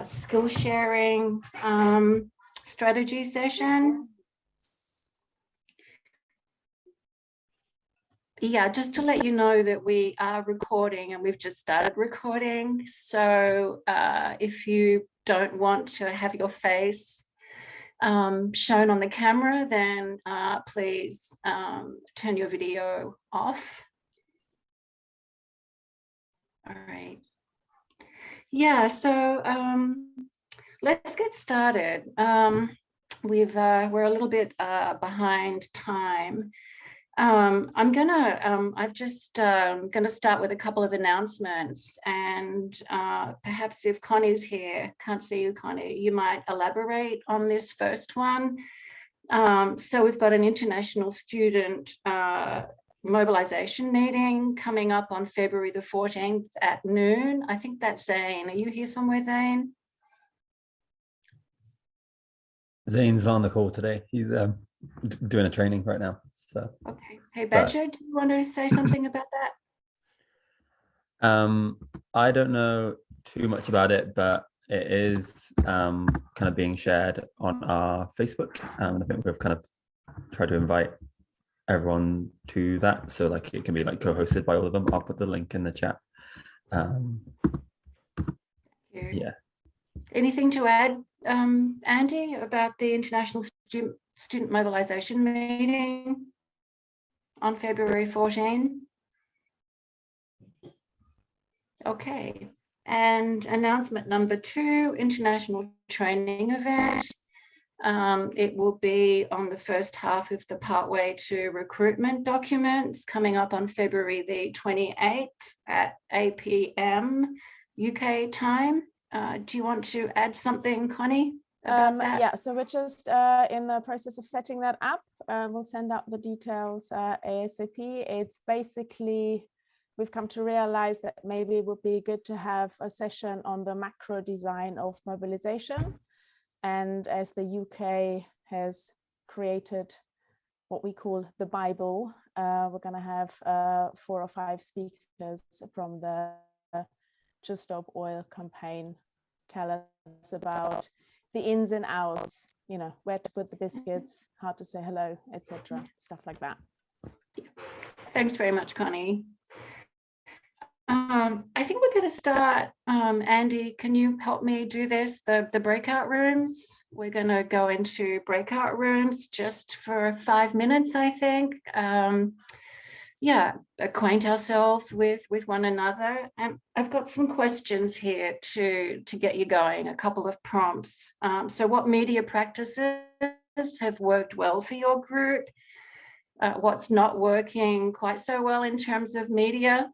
skill sharing strategy session. Yeah, just to let you know that we are recording and we've just started recording. So if you don't want to have your face shown on the camera, then please turn your video off. All right. Yeah, so let's get started. We're a little bit behind time. I've just gonna start with a couple of announcements, and perhaps if Connie's here, can't see you, Connie, you might elaborate on this first one. So we've got an international student mobilization meeting coming up on February the 14th at noon. I think that's Zane. Are you here somewhere, Zane? Zane's on the call today. He's doing a training right now. So okay. Hey Badger, do you want to say something about that? I don't know too much about it, but it is kind of being shared on our Facebook. I think we've kind of tried to invite everyone to that, so like it can be like co-hosted by all of them. I'll put the link in the chat. Yeah. Anything to add, Andy, about the International Student Mobilization meeting on February 14? Okay, and announcement number 2, international training event. It will be on the first half of the Pathway to Recruitment documents coming up on February the 28th at 8 p.m. UK time. Do you want to add something, Connie, about that? Yeah, so we're just in the process of setting that up. We'll send out the details ASAP. It's basically, we've come to realize that maybe it would be good to have a session on the macro design of mobilization. And as the UK has created what we call the Bible, we're going to have 4 or 5 speakers from the Just Stop Oil campaign tell us about the ins and outs, you know, where to put the biscuits, how to say hello, etc., stuff like that. Thanks very much, Connie. I think we're going to start. Andy, can you help me do this? The breakout rooms. We're going to go into breakout rooms just for 5 minutes, I think. Yeah, acquaint ourselves with one another. And I've got some questions here to get you going, a couple of prompts. So what media practices have worked well for your group? What's not working quite so well in terms of media?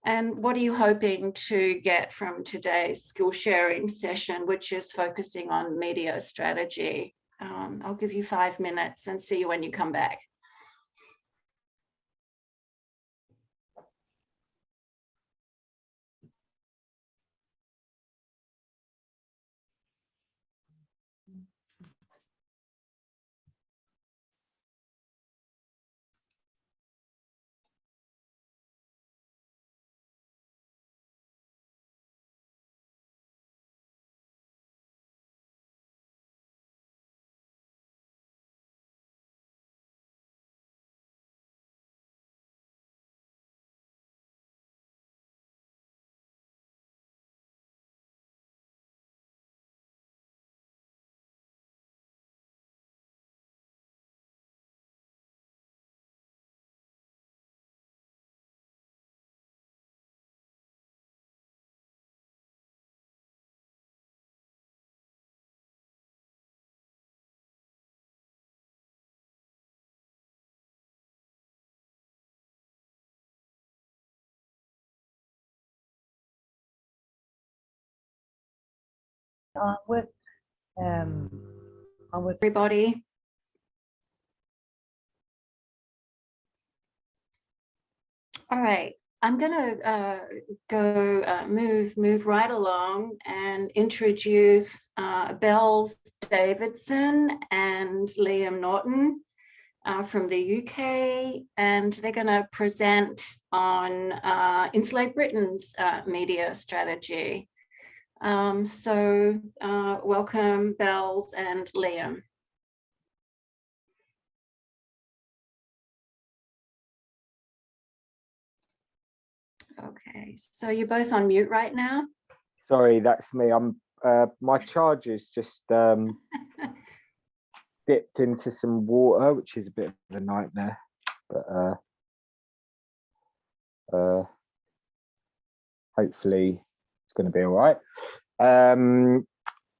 And what are you hoping to get from today's skill sharing session, which is focusing on media strategy? I'll give you 5 minutes and see you when you come back. With everybody. All right, I'm gonna move right along and introduce Bells Davidson and Liam Norton from the UK, and they're going to present on Insulate Britain's media strategy. Welcome, Bells and Liam. Okay, so you're both on mute right now? Sorry, that's me. I'm my charger's just dipped into some water, which is a bit of a nightmare. But hopefully it's going to be all right.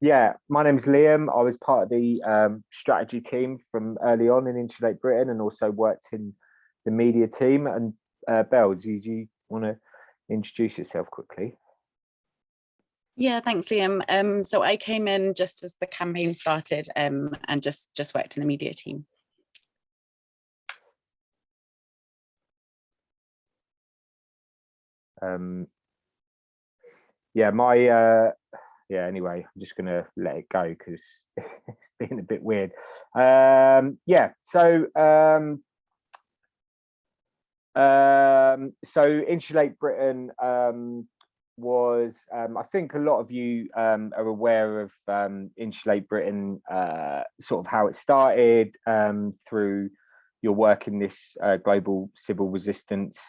Yeah, my name's Liam. I was part of the strategy team from early on in Insulate Britain, and also worked in the media team. And Bells, do you want to introduce yourself quickly? Yeah, thanks, Liam. So I came in just as the campaign started, and just worked in the media team. Yeah, anyway, I'm just gonna let it go because it's been a bit weird. Yeah, so Insulate Britain was, I think a lot of you are aware of Insulate Britain, sort of how it started, through your work in this global civil resistance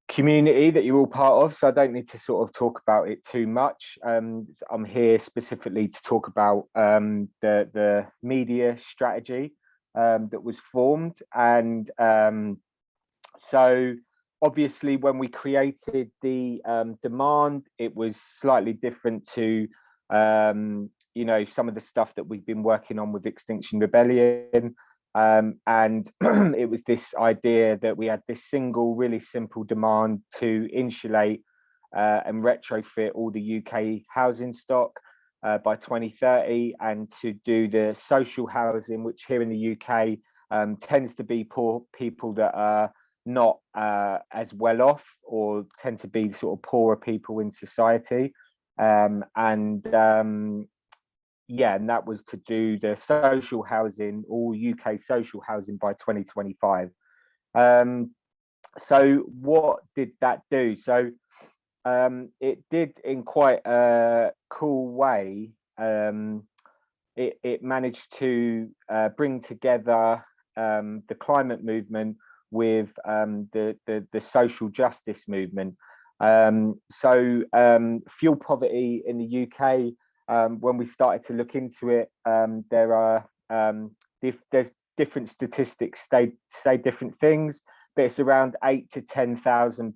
community that you're all part of. So I don't need to sort of talk about it too much. I'm here specifically to talk about the media strategy that was formed. And so obviously when we created the demand, it was slightly different to you know, some of the stuff that we've been working on with Extinction Rebellion. And it was this idea that we had this single really simple demand to insulate and retrofit all the UK housing stock by 2030, and to do the social housing, which here in the UK tends to be poor people that are not as well off, or tend to be sort of poorer people in society. Yeah, and that was to do the social housing, all UK social housing by 2025. So what did that do? So it did, in quite a cool way, it managed to bring together the climate movement with the social justice movement. Fuel poverty in the UK, when we started to look into it, there's different statistics say different things, but it's around 8 to 10,000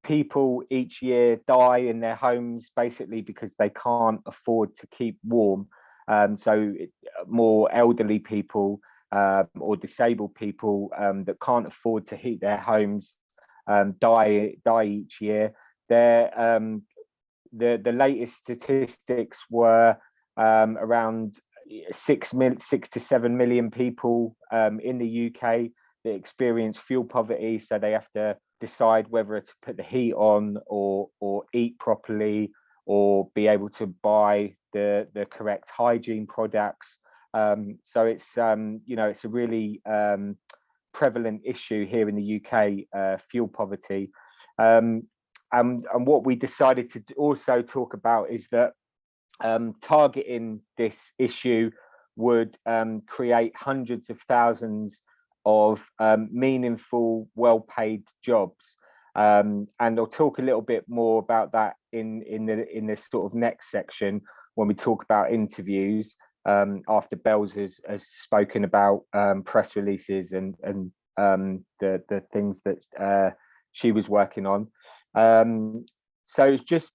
people each year die in their homes, basically because they can't afford to keep warm. More elderly people or disabled people that can't afford to heat their homes die each year. The latest statistics were around 6 to 7 million people in the UK that experience fuel poverty. So they have to decide whether to put the heat on, or eat properly, or be able to buy the correct hygiene products. So it's you know, it's a really prevalent issue here in the UK, fuel poverty. And what we decided to also talk about is that targeting this issue would create hundreds of thousands of meaningful, well-paid jobs. And I'll talk a little bit more about that in this sort of next section, when we talk about interviews, after Bells has spoken about press releases and the things that she was working on. So it's just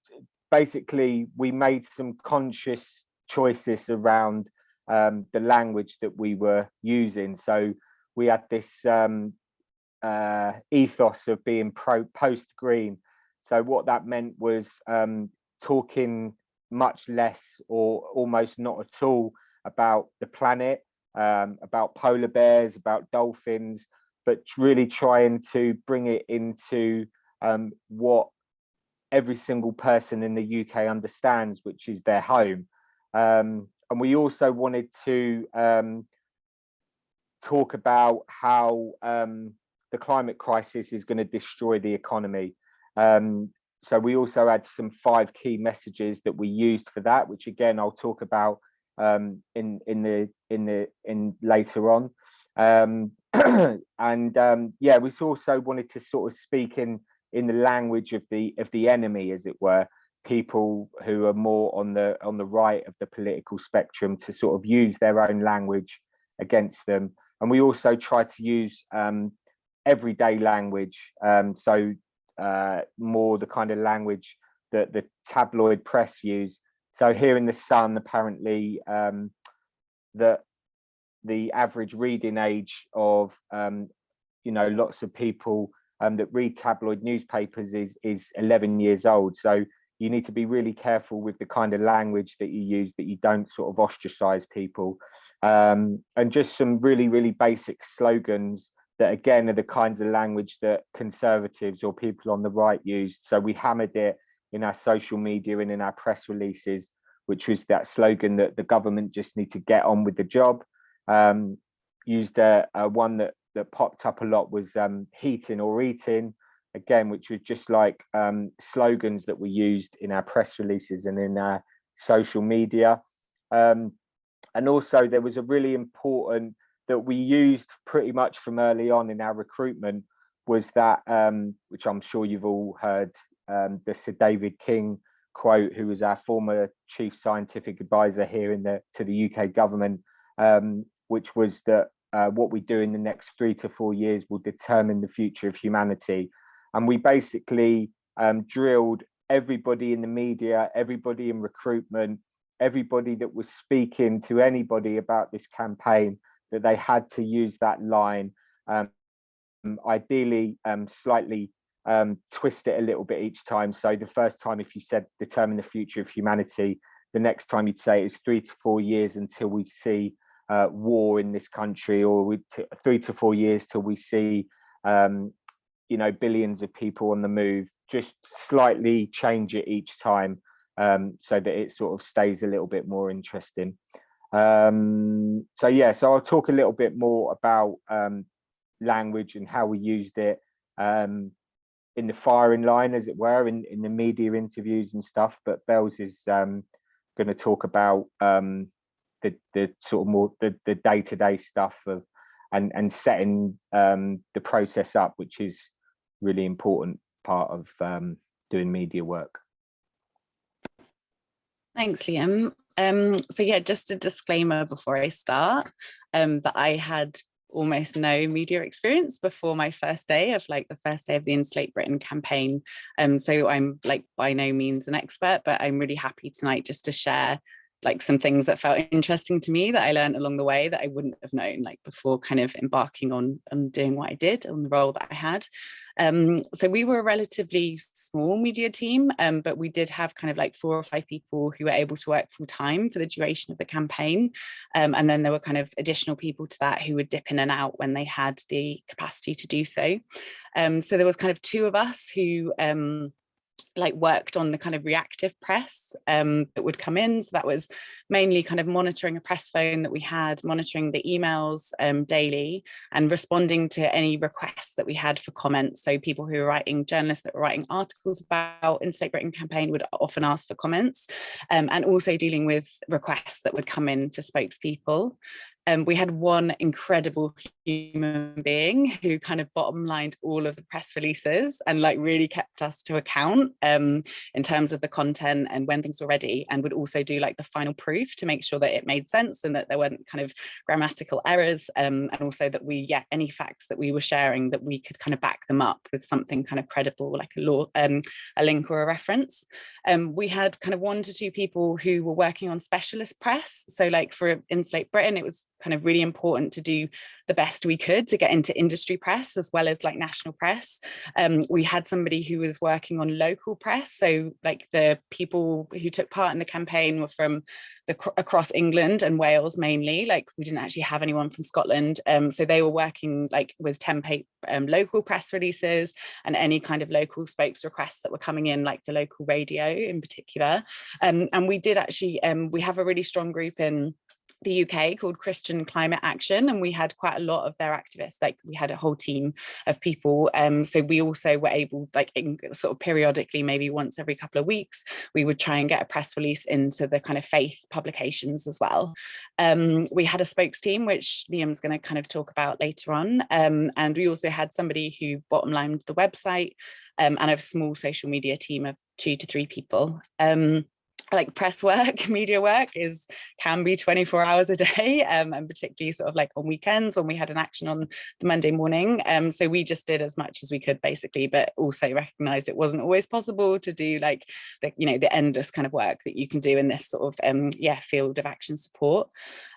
basically, we made some conscious choices around the language that we were using. So we had this ethos of being post-green. So what that meant was talking much less, or almost not at all, about the planet, about polar bears, about dolphins, but really trying to bring it into what every single person in the UK understands, which is their home. And we also wanted to talk about how the climate crisis is going to destroy the economy. so we also had some 5 key messages that we used for that, which again I'll talk about in later on. Yeah, we also wanted to sort of speak in the language of the enemy, as it were, people who are more on the right of the political spectrum, to sort of use their own language against them. And we also try to use everyday language, so more the kind of language that the tabloid press use. So here in the Sun, apparently, that the average reading age of lots of people that read tabloid newspapers is 11 years old. So you need to be really careful with the kind of language that you use, that you don't sort of ostracize people. And just some really, really basic slogans that again are the kinds of language that conservatives or people on the right use. So we hammered it in our social media and in our press releases, which was that slogan that the government just need to get on with the job. Used one that popped up a lot was heating or eating, again, which was just like slogans that we used in our press releases and in our social media. And also there was a really important that we used pretty much from early on in our recruitment, was that, which I'm sure you've all heard, the Sir David King quote, who was our former chief scientific advisor here to the UK government, which was that what we do in the next 3 to 4 years will determine the future of humanity. And we basically drilled everybody in the media, everybody in recruitment, everybody that was speaking to anybody about this campaign, that they had to use that line, ideally slightly twist it a little bit each time. So the first time, if you said determine the future of humanity, the next time you'd say it's 3 to 4 years until we see war in this country, or 3 to 4 years till we see billions of people on the move. Just slightly change it each time, so that it sort of stays a little bit more interesting. So I'll talk a little bit more about language and how we used it in the firing line, as it were, in the media interviews and stuff. But Bells is going to talk about the sort of more the day-to-day stuff of and setting the process up, which is really important part of doing media work. Thanks, Liam. So yeah, just a disclaimer before I start, that I had almost no media experience before my first day of the first day of the Insulate Britain campaign. So I'm by no means an expert, but I'm really happy tonight just to share some things that felt interesting to me, that I learned along the way, that I wouldn't have known before kind of embarking on doing what I did, on the role that I had. So we were a relatively small media team, but we did have kind of 4 or 5 people who were able to work full time for the duration of the campaign. And then there were kind of additional people to that who would dip in and out when they had the capacity to do so. So there was kind of 2 of us who worked on the kind of reactive press that would come in. So that was mainly kind of monitoring a press phone that we had, monitoring the emails daily, and responding to any requests that we had for comments. So people who were writing, journalists that were writing articles about Insulate Britain campaign would often ask for comments, and also dealing with requests that would come in for spokespeople. We had one incredible human being who kind of bottom lined all of the press releases and really kept us to account in terms of the content and when things were ready, and would also do the final proof to make sure that it made sense and that there weren't kind of grammatical errors, and also that any facts that we were sharing, that we could kind of back them up with something kind of credible, like a link or a reference. We had kind of 1 to 2 people who were working on specialist press. So for Insulate Britain, it was kind of really important to do the best we could to get into industry press as well as national press. We had somebody who was working on local press, so the people who took part in the campaign were from across England and Wales mainly. We didn't actually have anyone from Scotland, so they were working with template local press releases and any kind of local spokes requests that were coming in, the local radio in particular. And we did actually we have a really strong group in the UK called Christian Climate Action, and we had quite a lot of their activists. Like we had a whole team of people, so we also were able, like sort of periodically, maybe once every couple of weeks, we would try and get a press release into the kind of faith publications as well. We had a spokes team, which Liam's going to kind of talk about later on, and we also had somebody who bottom lined the website, and a small social media team of 2 to 3 people. Like press work, media work can be 24 hours a day, and particularly sort of like on weekends when we had an action on the Monday morning. So we just did as much as we could basically, but also recognized it wasn't always possible to do like the, you know, the endless kind of work that you can do in this sort of field of action support.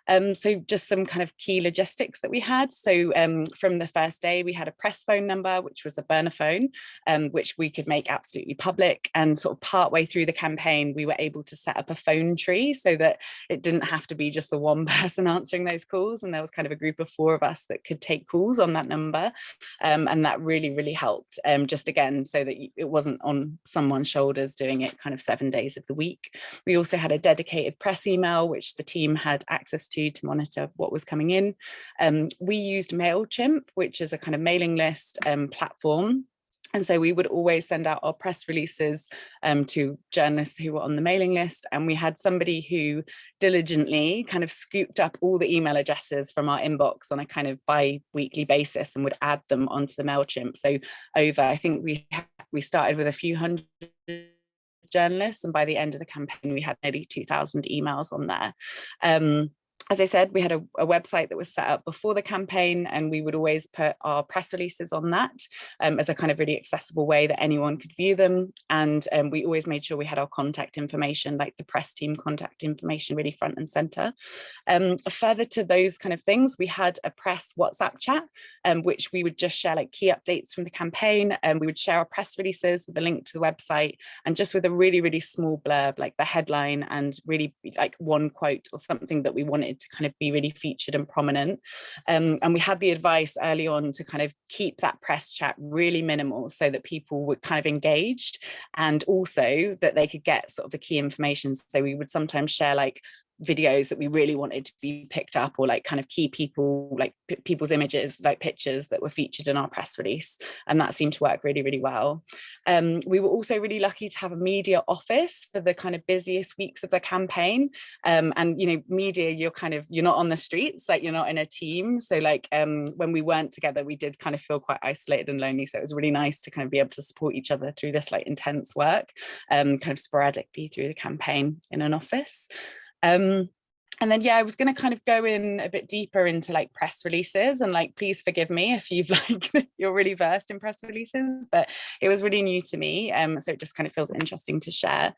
So just some kind of key logistics that we had. So from the first day, we had a press phone number, which was a burner phone, which we could make absolutely public. And sort of partway through the campaign, we were able to set up a phone tree so that it didn't have to be just the one person answering those calls. And there was kind of a group of 4 of us that could take calls on that number. And that really, really helped, just again, so that it wasn't on someone's shoulders doing it kind of 7 days of the week. We also had a dedicated press email, which the team had access to monitor what was coming in. We used MailChimp, which is a kind of mailing list platform. And so we would always send out our press releases to journalists who were on the mailing list. And we had somebody who diligently kind of scooped up all the email addresses from our inbox on a kind of bi-weekly basis and would add them onto the MailChimp. So I think we started with a few hundred journalists, and by the end of the campaign, we had nearly 2,000 emails on there. As I said, we had a website that was set up before the campaign, and we would always put our press releases on that as a kind of really accessible way that anyone could view them. And we always made sure we had our contact information, like the press team contact information, really front and center. Further to those kind of things, we had a press WhatsApp chat, which we would just share like key updates from the campaign. And we would share our press releases with a link to the website and just with a really, really small blurb, like the headline and really like one quote or something that we wanted to kind of be really featured and prominent. And we had the advice early on to kind of keep that press chat really minimal so that people were kind of engaged, and also that they could get sort of the key information. So we would sometimes share like videos that we really wanted to be picked up, or like kind of key people, like people's images, like pictures that were featured in our press release, and that seemed to work really, really well. We were also really lucky to have a media office for the kind of busiest weeks of the campaign, and you know, media, you're not on the streets, like you're not in a team, so like when we weren't together, we did kind of feel quite isolated and lonely, so it was really nice to kind of be able to support each other through this like intense work, kind of sporadically through the campaign in an office. And then, I was going to kind of go in a bit deeper into like press releases, and like, please forgive me if you've like, you're really versed in press releases, but it was really new to me. So it just kind of feels interesting to share.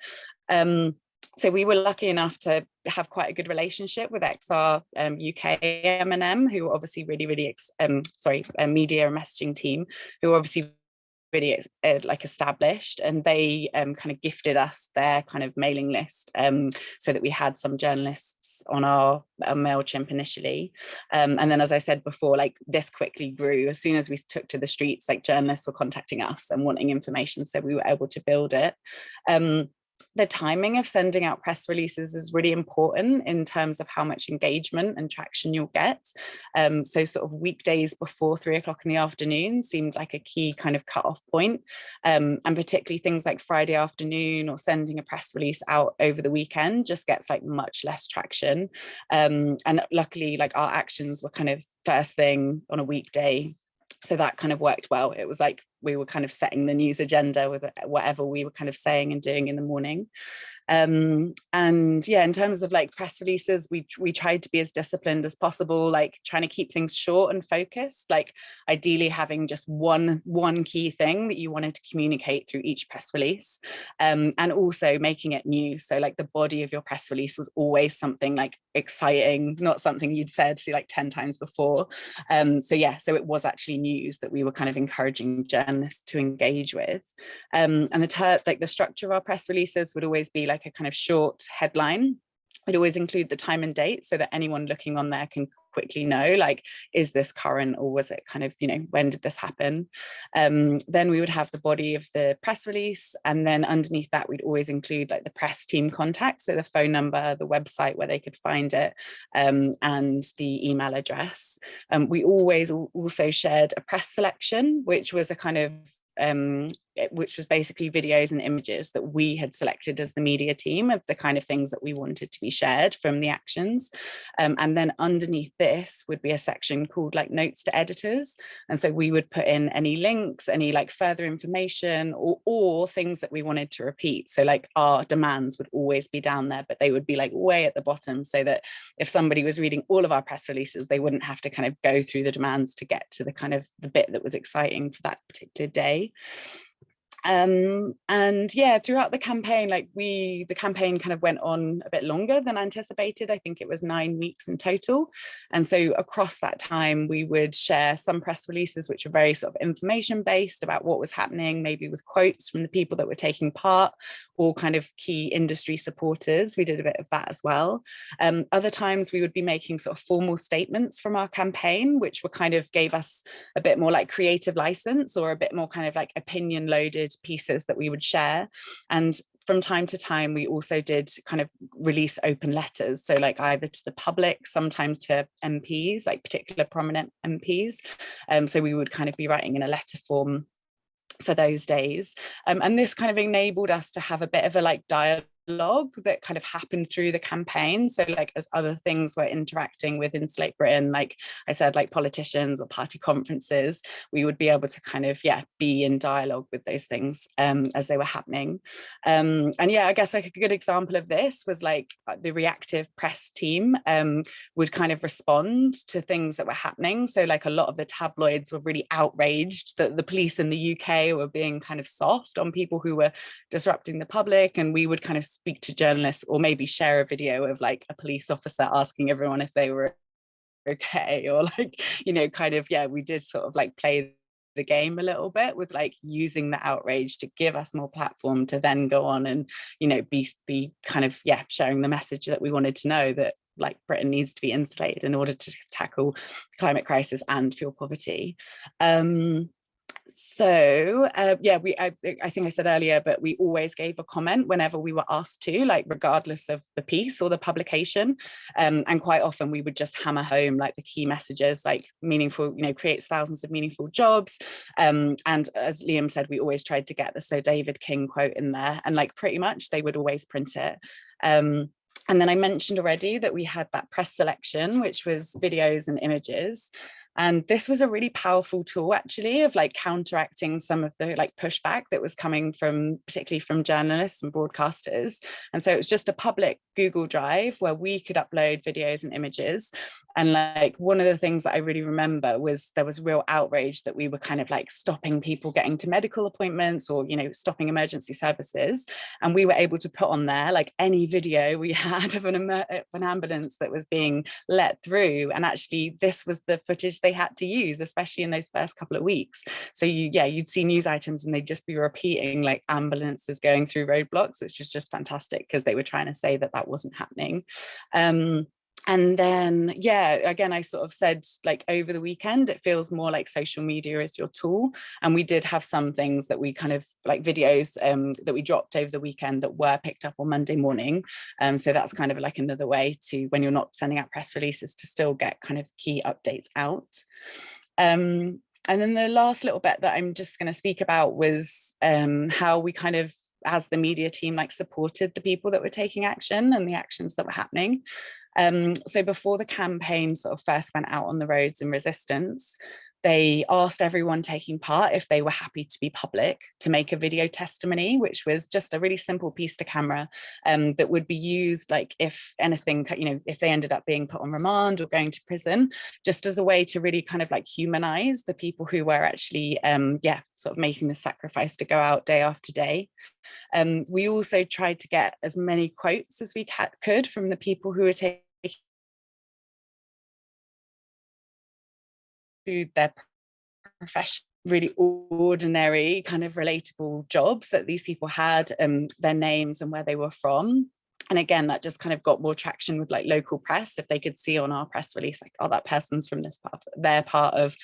So we were lucky enough to have quite a good relationship with XR UK M&M, who are obviously really, really, media and messaging team, who are obviously really like established, and they kind of gifted us their kind of mailing list, so that we had some journalists on our MailChimp initially, and then, as I said before, like this quickly grew. As soon as we took to the streets, like journalists were contacting us and wanting information, so we were able to build it. The timing of sending out press releases is really important in terms of how much engagement and traction you'll get. So sort of weekdays before 3 o'clock in the afternoon seemed like a key kind of cutoff point. And particularly things like Friday afternoon or sending a press release out over the weekend just gets like much less traction. And luckily, like our actions were kind of first thing on a weekday, so that kind of worked well. It was like we were kind of setting the news agenda with whatever we were kind of saying and doing in the morning. And in terms of like press releases, we tried to be as disciplined as possible, like trying to keep things short and focused, like ideally having just one key thing that you wanted to communicate through each press release, and also making it new. So like the body of your press release was always something like exciting, not something you'd said like 10 times before. So it was actually news that we were kind of encouraging journalists to engage with. And the structure of our press releases would always be like a kind of short headline. We'd always include the time and date so that anyone looking on there can quickly know, like, is this current, or was it kind of, you know, when did this happen? Then we would have the body of the press release, and then underneath that we'd always include like the press team contact, so the phone number, the website where they could find it, and the email address. We always also shared a press selection, which was a kind of which was basically videos and images that we had selected as the media team of the kind of things that we wanted to be shared from the actions. And then underneath this would be a section called like notes to editors. And so we would put in any links, any like further information, or things that we wanted to repeat. So like our demands would always be down there, but they would be like way at the bottom, so that if somebody was reading all of our press releases, they wouldn't have to kind of go through the demands to get to the kind of the bit that was exciting for that particular day. And yeah, throughout the campaign, like the campaign kind of went on a bit longer than anticipated. I think it was 9 weeks in total. And so across that time, we would share some press releases, which are very sort of information based about what was happening, maybe with quotes from the people that were taking part, or kind of key industry supporters. We did a bit of that as well. Other times we would be making sort of formal statements from our campaign, which were kind of gave us a bit more like creative license, or a bit more kind of like opinion loaded pieces that we would share. And from time to time, we also did kind of release open letters. So like either to the public, sometimes to MPs, like particular prominent MPs. So we would kind of be writing in a letter form for those days. And this kind of enabled us to have a bit of a like dialogue that kind of happened through the campaign. So like as other things were interacting with Insulate Britain, like I said, like politicians or party conferences, we would be able to kind of, yeah, be in dialogue with those things as they were happening. And yeah, I guess like a good example of this was like the reactive press team would kind of respond to things that were happening. So like a lot of the tabloids were really outraged that the police in the UK were being kind of soft on people who were disrupting the public, and we would kind of speak to journalists, or maybe share a video of like a police officer asking everyone if they were okay, or like, you know, kind of, yeah, we did sort of like play the game a little bit with like using the outrage to give us more platform to then go on and, you know, be kind of, yeah, sharing the message that we wanted to know, that like Britain needs to be insulated in order to tackle climate crisis and fuel poverty. So yeah, I think I said earlier, but we always gave a comment whenever we were asked to, like regardless of the piece or the publication, and quite often we would just hammer home like the key messages, like meaningful, you know, creates thousands of meaningful jobs, and as Liam said, we always tried to get the So David King quote in there, and like pretty much they would always print it. And then I mentioned already that we had that press selection, which was videos and images. And this was a really powerful tool, actually, of like counteracting some of the like pushback that was coming from, particularly from journalists and broadcasters. And so it was just a public Google Drive where we could upload videos and images. And like one of the things that I really remember was there was real outrage that we were kind of like stopping people getting to medical appointments, or, you know, stopping emergency services. And we were able to put on there like any video we had of an ambulance that was being let through. And actually this was the footage they had to use, especially in those first couple of weeks. So you'd see news items and they'd just be repeating like ambulances going through roadblocks, which was just fantastic because they were trying to say that that wasn't happening. And then, yeah, again, I sort of said like over the weekend, it feels more like social media is your tool. And we did have some things that we kind of like videos that we dropped over the weekend that were picked up on Monday morning. So that's kind of like another way to, when you're not sending out press releases, to still get kind of key updates out. And then the last little bit that I'm just going to speak about was how we kind of, as the media team, like supported the people that were taking action and the actions that were happening. So before the campaign sort of first went out on the roads in resistance, they asked everyone taking part if they were happy to be public to make a video testimony, which was just a really simple piece to camera that would be used like if anything, you know, if they ended up being put on remand or going to prison, just as a way to really kind of like humanize the people who were actually, sort of making the sacrifice to go out day after day. We also tried to get as many quotes as we could from the people who were taking their profession, really ordinary kind of relatable jobs that these people had, their names and where they were from. And again, that just kind of got more traction with like local press. If they could see on our press release, like, oh, that person's from this part, they're part of,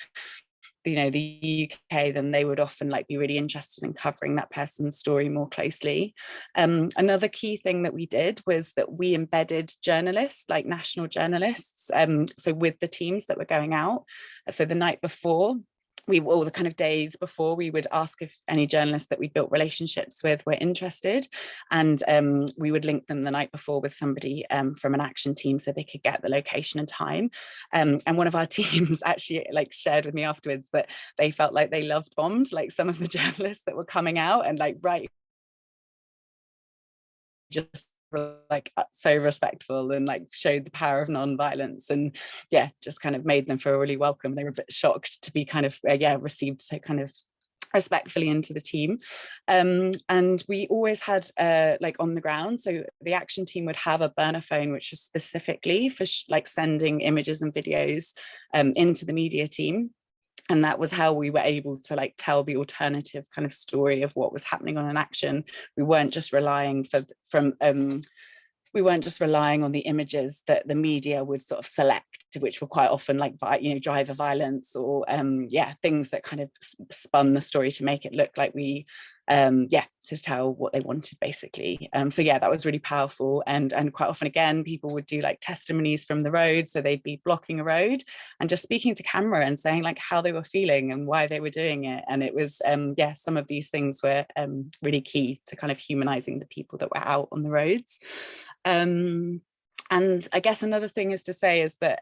you know, the UK, then they would often like be really interested in covering that person's story more closely. Another key thing that we did was that we embedded journalists, like national journalists, so with the teams that were going out. So the night before, all the kind of days before, we would ask if any journalists that we built relationships with were interested, and we would link them the night before with somebody from an action team so they could get the location and time. And one of our teams actually like shared with me afterwards that they felt like they loved bombed like some of the journalists that were coming out, and like just like so respectful and like showed the power of non-violence, and yeah, just kind of made them feel really welcome. They were a bit shocked to be kind of received so kind of respectfully into the team. And we always had like on the ground, so the action team would have a burner phone which was specifically for like sending images and videos into the media team. And that was how we were able to like tell the alternative kind of story of what was happening on an action. We weren't just relying we weren't just relying on the images that the media would sort of select, which were quite often like, you know, driver violence or things that kind of spun the story to make it look like we to tell what they wanted basically. So yeah, that was really powerful. And quite often again, people would do like testimonies from the road, so they'd be blocking a road and just speaking to camera and saying like how they were feeling and why they were doing it. And it was some of these things were really key to kind of humanizing the people that were out on the roads. And I guess another thing is to say is that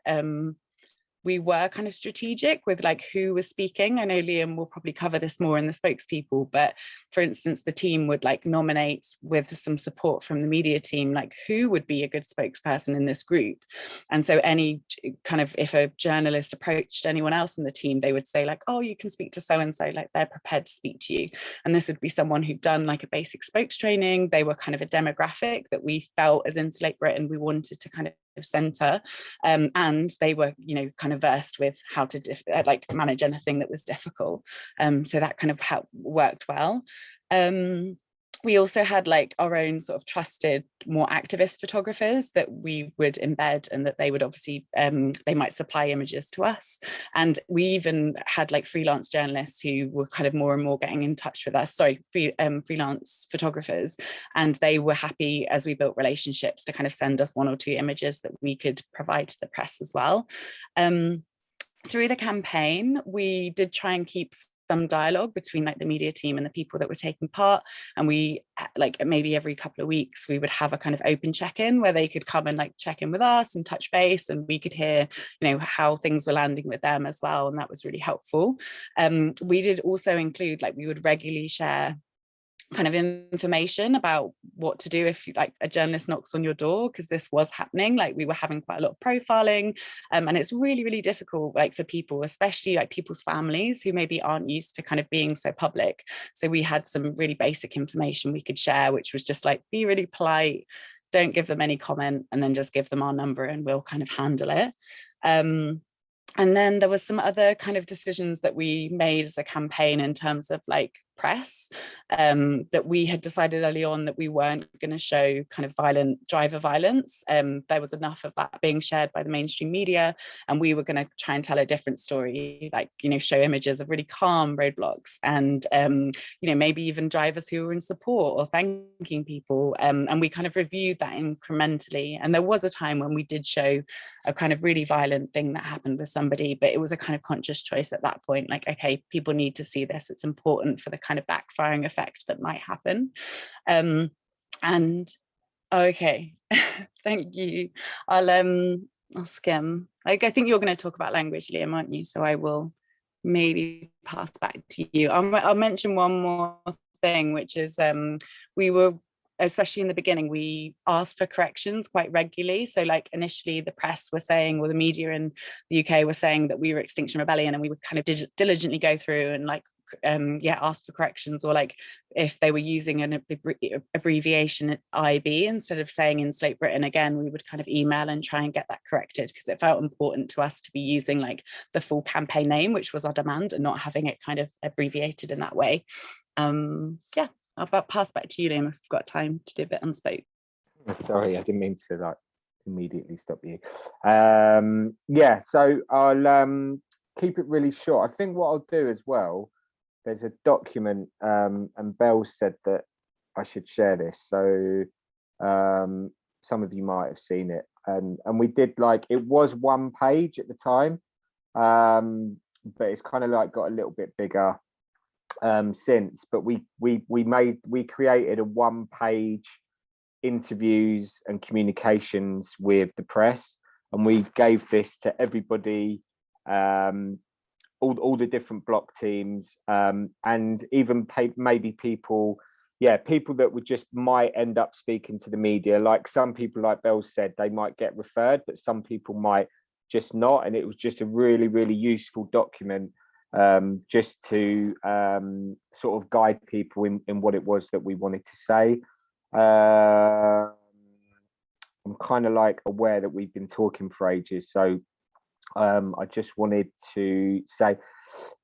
we were kind of strategic with like who was speaking. I know Liam will probably cover this more in the spokespeople, but for instance, the team would like nominate with some support from the media team, like who would be a good spokesperson in this group. And so any kind of, if a journalist approached anyone else in the team, they would say like, oh, you can speak to so-and-so, like they're prepared to speak to you. And this would be someone who'd done like a basic spokes training. They were kind of a demographic that we felt as Insulate Britain we wanted to kind of center, and they were, you know, kind of versed with how to like manage anything that was difficult, so that kind of worked well. We also had like our own sort of trusted, more activist photographers that we would embed, and that they would obviously, they might supply images to us. And we even had like freelance journalists who were kind of more and more getting in touch with us, freelance photographers. And they were happy as we built relationships to kind of send us 1 or 2 images that we could provide to the press as well. Through the campaign, we did try and keep some dialogue between like the media team and the people that were taking part, and we like maybe every couple of weeks we would have a kind of open check-in where they could come and like check in with us and touch base, and we could hear, you know, how things were landing with them as well, and that was really helpful. We did also include, like, we would regularly share kind of information about what to do if like a journalist knocks on your door, because this was happening. Like, we were having quite a lot of profiling, and it's really difficult, like, for people, especially like people's families who maybe aren't used to kind of being so public. So we had some really basic information we could share, which was just like, be really polite, don't give them any comment, and then just give them our number and we'll kind of handle it. And then there was some other kind of decisions that we made as a campaign in terms of like press, that we had decided early on that we weren't going to show kind of violent driver violence. There was enough of that being shared by the mainstream media, and we were going to try and tell a different story, like, you know, show images of really calm roadblocks, and you know, maybe even drivers who were in support or thanking people, and we kind of reviewed that incrementally. And there was a time when we did show a kind of really violent thing that happened with somebody, but it was a kind of conscious choice at that point, like, okay, people need to see this, it's important for the kind of backfiring effect that might happen. And okay, thank you. I'll skim. Like, I think you're going to talk about language, Liam, aren't you? So I will maybe pass back to you. I'll mention one more thing, which is we were, especially in the beginning, we asked for corrections quite regularly. So like, initially the press were saying, or the media in the UK were saying that we were Extinction Rebellion, and we would kind of diligently go through and like ask for corrections, or like if they were using an abbreviation IB instead of saying Insulate Britain, again, we would kind of email and try and get that corrected, because it felt important to us to be using like the full campaign name, which was our demand, and not having it kind of abbreviated in that way. I'll pass back to you, Liam, if we've got time to do a bit unspoke. Sorry, I didn't mean to like immediately stop you. Yeah, so I'll keep it really short. I think what I'll do as well, there's a document, and Belle said that I should share this. So some of you might have seen it, and we did, like, it was 1 page at the time, but it's kind of like got a little bit bigger since. But we created a 1 page interviews and communications with the press, and we gave this to everybody, all the different block teams, and even maybe people that would just might end up speaking to the media. Like some people, like Belle said, they might get referred, but some people might just not. And it was just a really, really useful document, just to sort of guide people in what it was that we wanted to say. I'm kind of like aware that we've been talking for ages, so I just wanted to say,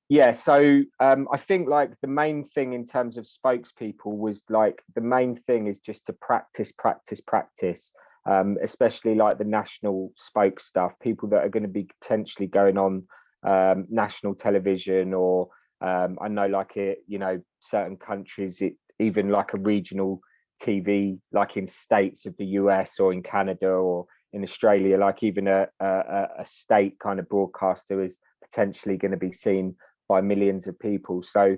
yeah, so I think like the main thing in terms of spokespeople was, like, the main thing is just to practice, especially like the national spoke stuff, people that are going to be potentially going on national television, or I know, like, certain countries, even like a regional TV, like in states of the US or in Canada or in Australia, like even a state kind of broadcaster is potentially going to be seen by millions of people. So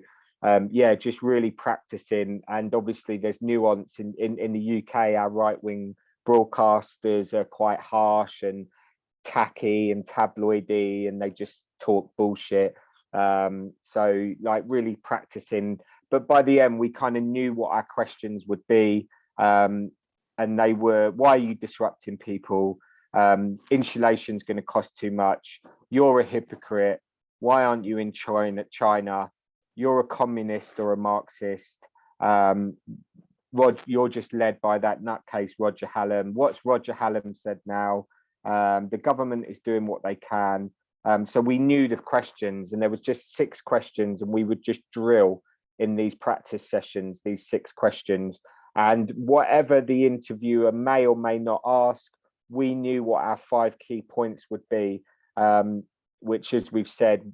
yeah, just really practicing. And obviously there's nuance in the UK. Our right-wing broadcasters are quite harsh and tacky and tabloidy, and they just talk bullshit. So like really practicing, but by the end we kind of knew what our questions would be, and they were, why are you disrupting people? Insulation is going to cost too much. You're a hypocrite. Why aren't you in China? You're a communist or a Marxist. Rod, you're just led by that nutcase Roger Hallam. What's Roger Hallam said now? The government is doing what they can. So we knew the questions, and there was just 6 questions, and we would just drill in these practice sessions, these 6 questions. And whatever the interviewer may or may not ask, we knew what our 5 key points would be, which, as we've said,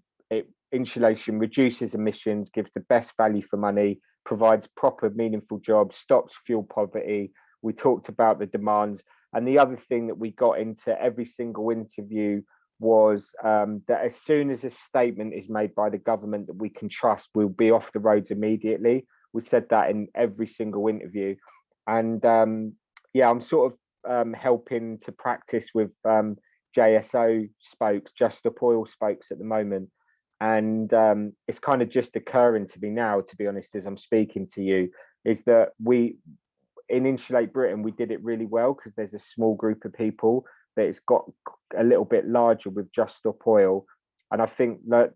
insulation reduces emissions, gives the best value for money, provides proper, meaningful jobs, stops fuel poverty. We talked about the demands. And the other thing that we got into every single interview was that as soon as a statement is made by the government that we can trust, we'll be off the roads immediately. We said that in every single interview. And yeah, I'm sort of helping to practice with JSO spokes, Just Stop Oil spokes at the moment. And it's kind of just occurring to me now, to be honest, as I'm speaking to you, is that in Insulate Britain, we did it really well because there's a small group of people, that it's got a little bit larger with Just Stop Oil. And I think that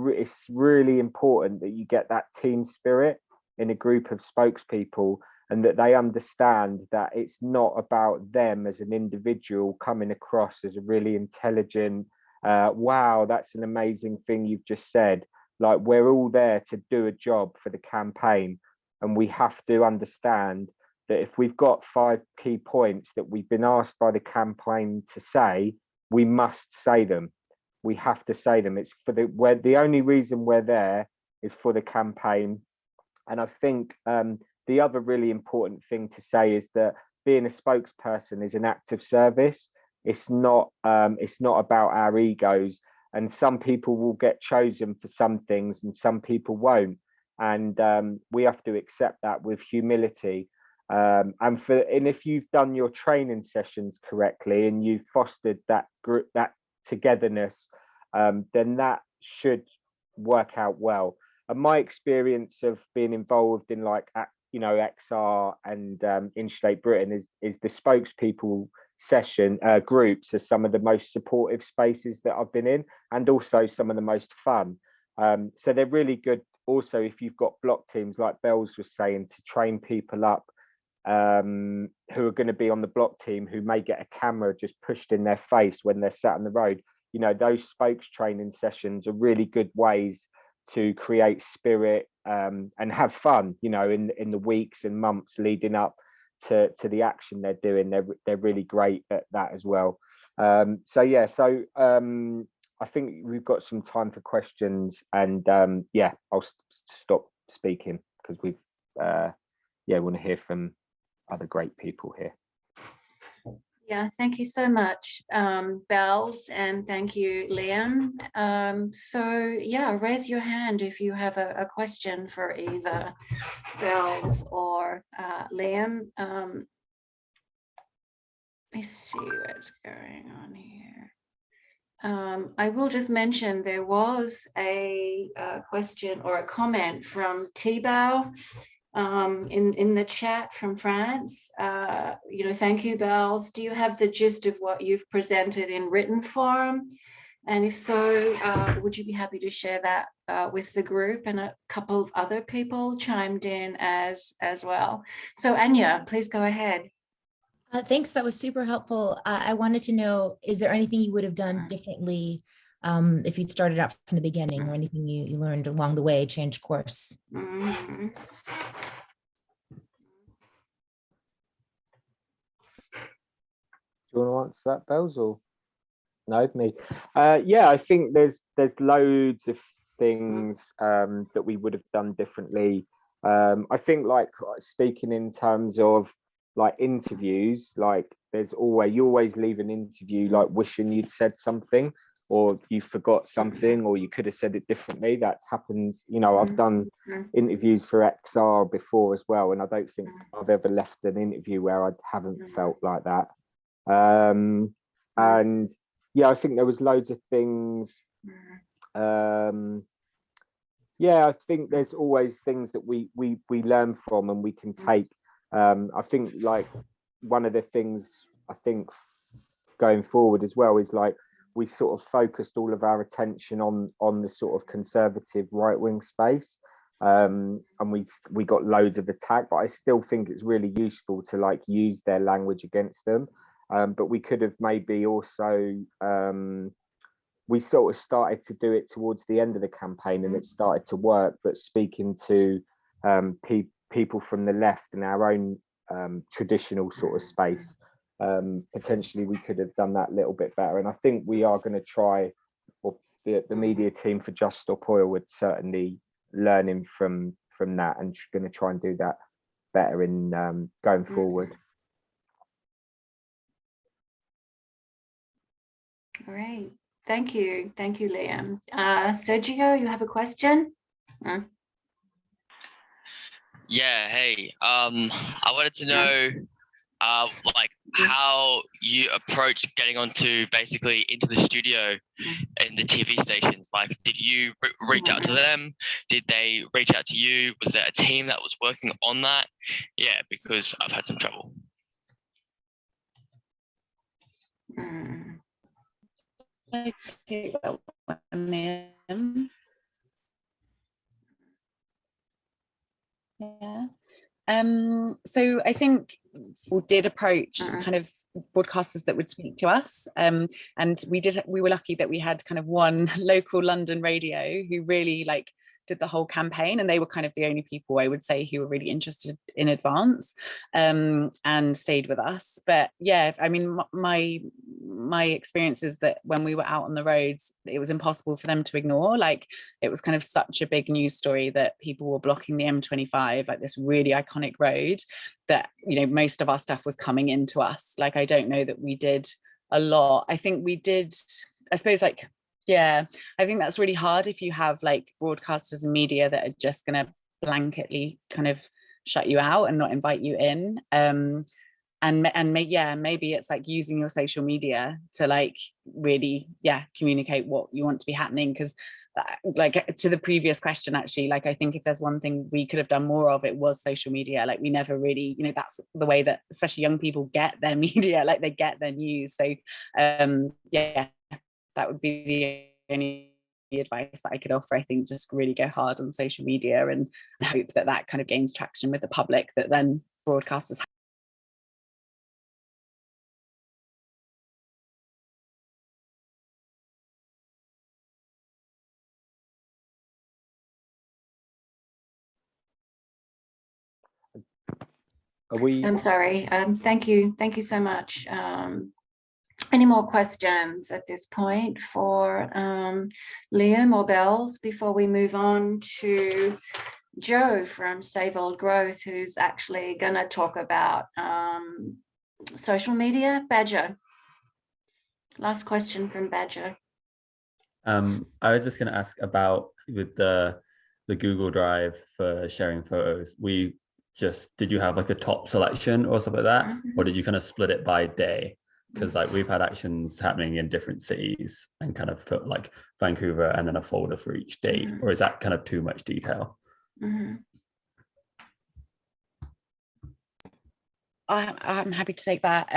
it's really important that you get that team spirit in a group of spokespeople, and that they understand that it's not about them as an individual coming across as a really intelligent, wow, that's an amazing thing you've just said. Like, we're all there to do a job for the campaign, and we have to understand that if we've got 5 key points that we've been asked by the campaign to say, we must say them. We have to say them. It's for the only reason we're there is for the campaign. And I think the other really important thing to say is that being a spokesperson is an act of service. It's not about our egos. And some people will get chosen for some things and some people won't. And we have to accept that with humility. And if you've done your training sessions correctly and you've fostered that group, that togetherness, then that should work out well. And my experience of being involved in, like, XR and Insulate Britain is the spokespeople session groups are some of the most supportive spaces that I've been in, and also some of the most fun. So they're really good. Also, if you've got block teams, like Bells was saying, to train people up who are going to be on the block team, who may get a camera just pushed in their face when they're sat on the road. Those spokes training sessions are really good ways to create spirit and have fun, in the weeks and months leading up to the action they're doing. They're really great at that as well. So yeah, so I think we've got some time for questions, and yeah, I'll stop speaking because we've want to hear from other great people here. Yeah, thank you so much, Bells, and thank you, Liam. So yeah, raise your hand if you have a question for either Bells or Liam. Let me see what's going on here. I will just mention there was a question or a comment from T-Bow in the chat from France. Thank you, Bells. Do you have the gist of what you've presented in written form? And if so, would you be happy to share that with the group? And a couple of other people chimed in as well. So Anya, please go ahead. Thanks, that was super helpful. I wanted to know, is there anything you would have done differently if you'd started out from the beginning, or anything you learned along the way, changed course? Mm-hmm. Do you want to answer that, Bells, or no? Me? Yeah, I think there's loads of things that we would have done differently. I think, like, speaking in terms of like interviews, like you always leave an interview like wishing you'd said something, or you forgot something, or you could have said it differently. That happens, I've done interviews for XR before as well, and I don't think I've ever left an interview where I haven't felt like that. And yeah, I think there was loads of things. Yeah, I think there's always things that we learn from and we can take. I think, like, one of the things I think going forward as well is, like, we sort of focused all of our attention on the sort of conservative right-wing space, and we got loads of attack, but I still think it's really useful to, like, use their language against them. But we could have maybe also we sort of started to do it towards the end of the campaign, and it started to work, but speaking to people from the left in our own traditional sort of space, potentially we could have done that a little bit better. And I think we are going to try, or the media team for Just Stop Oil would certainly learning from that, and going to try and do that better in going forward. Great. Thank you, Liam. Sergio, you have a question? Yeah, hey, I wanted to know like how you approach getting onto basically into the studio in the TV stations. Like, did you reach out to them? Did they reach out to you? Was there a team that was working on that? Yeah, because I've had some trouble. I take that one, Liam. Yeah. So I think we did approach kind of broadcasters that would speak to us, and we were lucky that we had kind of one local London radio who really, like, did the whole campaign, and they were kind of the only people I would say who were really interested in advance, and stayed with us. But yeah, I mean, my experience is that when we were out on the roads, it was impossible for them to ignore. Like, it was kind of such a big news story that people were blocking the M25, like this really iconic road, that, you know, most of our stuff was coming into us. Like, I don't know that we did a lot. I think we did, I suppose, like, yeah, I think that's really hard if you have, like, broadcasters and media that are just going to blanketly kind of shut you out and not invite you in. Maybe it's like using your social media to, like, really, communicate what you want to be happening. Because, like, to the previous question, actually, like, I think if there's one thing we could have done more of, it was social media. Like, we never really, you know, that's the way that especially young people get their media, like, they get their news. So that would be the only advice that I could offer. I think just really go hard on social media and hope that that kind of gains traction with the public, that then broadcasters Are we? I'm sorry. Thank you. Thank you so much. Any more questions at this point for Liam or Bells before we move on to Joe from Save Old Growth, who's actually going to talk about social media? Badger. Last question from Badger. I was just going to ask about with the Google Drive for sharing photos. Did you have like a top selection or something like that, or did you kind of split it by day? Because like we've had actions happening in different cities and kind of put like Vancouver and then a folder for each date, or is that kind of too much detail? I'm happy to take that.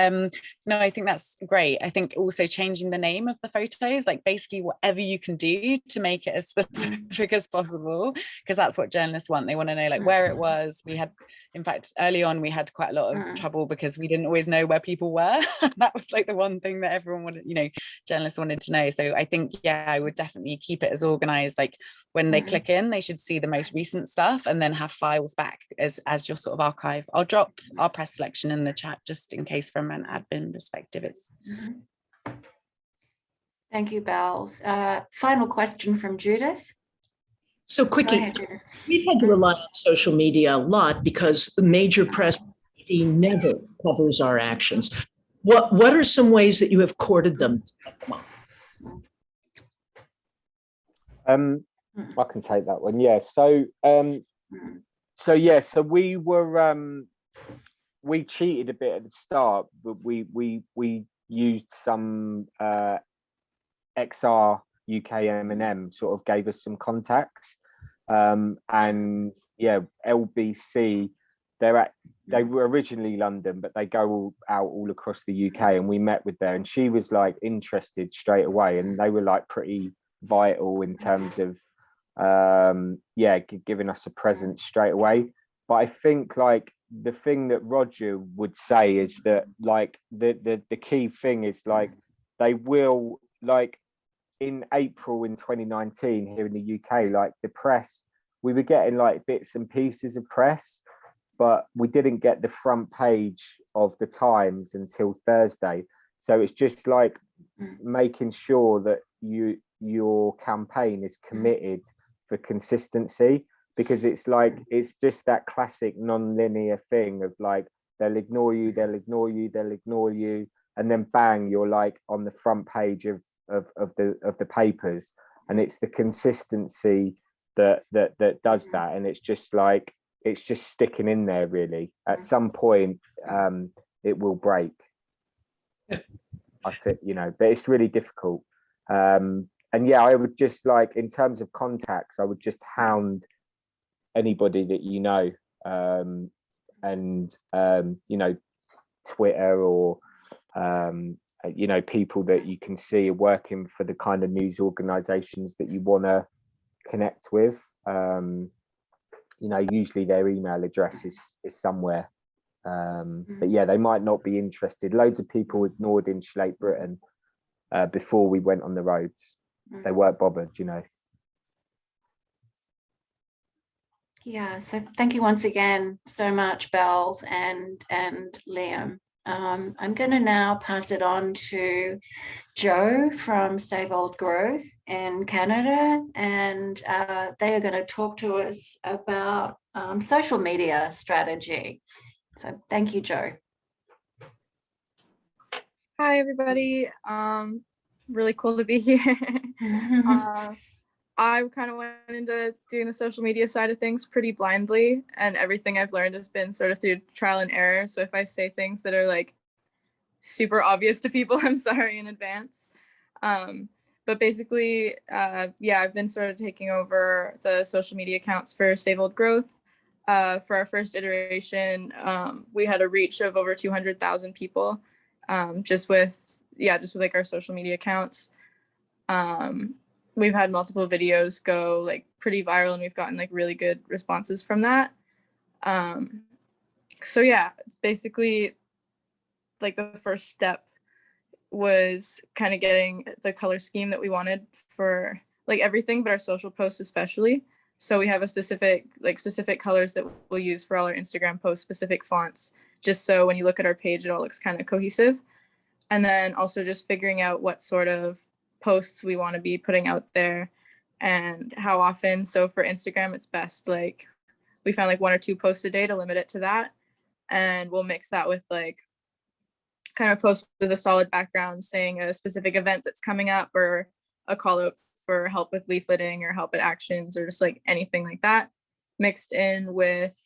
No, I think that's great. I think also changing the name of the photos, like basically whatever you can do to make it as specific as possible, because that's what journalists want. They want to know like where it was. We had, in fact, early on, we had quite a lot of trouble because we didn't always know where people were. That was like the one thing that everyone wanted, you know, journalists wanted to know. So I think, yeah, I would definitely keep it as organized. Like when they click in, they should see the most recent stuff and then have files back as your sort of archive. I'll drop our press selection in the chat just in case from an admin perspective. It's Thank you, Bells. Final question from Judith. So quickie, we've had to rely on social media a lot because the major press never covers our actions. What are some ways that you have courted them? I can take that one. Yeah. So we cheated a bit at the start, but we used some XR UK M&M sort of gave us some contacts, and yeah, LBC. They were originally London, but they go out all across the UK, and we met with her, and she was like interested straight away, and they were like pretty vital in terms of giving us a presence straight away. But I think like the thing that Roger would say is that like the key thing is like they will, like in April in 2019 here in the UK, like the press, we were getting like bits and pieces of press, but we didn't get the front page of the Times until Thursday. So it's just like making sure that your campaign is committed for consistency, because it's like it's just that classic non-linear thing of like they'll ignore you, and then bang, you're like on the front page of the papers. And it's the consistency that does that, and it's just like it's just sticking in there really. At some point it will break, I think, you know, but it's really difficult. And yeah, I would just like, in terms of contacts, I would just hound anybody that you know, and you know, Twitter or you know, people that you can see are working for the kind of news organizations that you want to connect with. You know, usually their email address is somewhere, but yeah, they might not be interested. Loads of people ignored Insulate Britain before we went on the roads. They weren't bothered, you know. Yeah, so thank you once again so much, Bells and Liam. I'm going to now pass it on to Joe from Save Old Growth in Canada, and they are going to talk to us about social media strategy. So thank you, Joe. Hi, everybody. Really cool to be here. I kind of went into doing the social media side of things pretty blindly, and everything I've learned has been sort of through trial and error. So if I say things that are like super obvious to people, I'm sorry in advance. But basically, yeah, I've been sort of taking over the social media accounts for Save Old Growth. For our first iteration, we had a reach of over 200,000 people, just with like our social media accounts. We've had multiple videos go like pretty viral, and we've gotten like really good responses from that. So yeah, basically like the first step was kind of getting the color scheme that we wanted for like everything, but our social posts especially. So we have a specific colors that we'll use for all our Instagram posts, specific fonts, just so when you look at our page, it all looks kind of cohesive. And then also just figuring out what sort of posts we want to be putting out there and how often. So for Instagram, it's best, like, we found like 1 or 2 posts a day to limit it to that. And we'll mix that with like kind of post with a solid background saying a specific event that's coming up, or a call out for help with leafleting or help at actions, or just like anything like that, mixed in with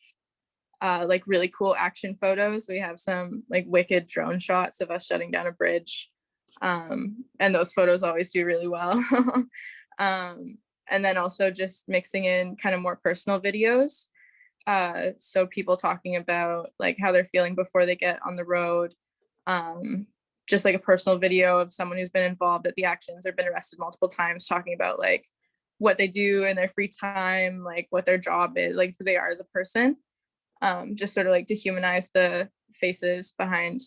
like really cool action photos. We have some like wicked drone shots of us shutting down a bridge. And those photos always do really well. And then also just mixing in kind of more personal videos. So people talking about like how they're feeling before they get on the road. Just like a personal video of someone who's been involved at the actions or been arrested multiple times, talking about like what they do in their free time, like what their job is, like who they are as a person. Just sort of like to humanize the faces behind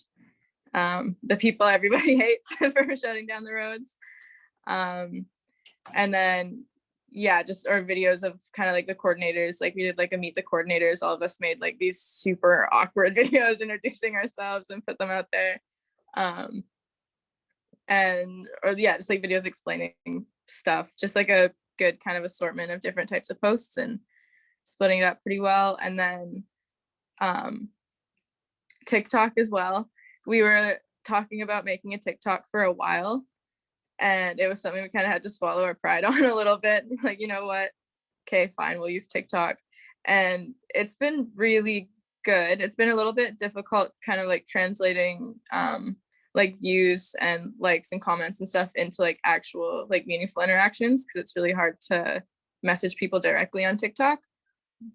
the people everybody hates for shutting down the roads. And then, yeah, just our videos of kind of like the coordinators, like we did like a meet the coordinators. All of us made like these super awkward videos introducing ourselves and put them out there. Just like videos explaining stuff, just like a good kind of assortment of different types of posts and splitting it up pretty well. And then TikTok as well. We were talking about making a TikTok for a while, and it was something we kind of had to swallow our pride on a little bit. Like, you know what? Okay, fine, we'll use TikTok. And it's been really good. It's been a little bit difficult kind of like translating like views and likes and comments and stuff into like actual like meaningful interactions, because it's really hard to message people directly on TikTok.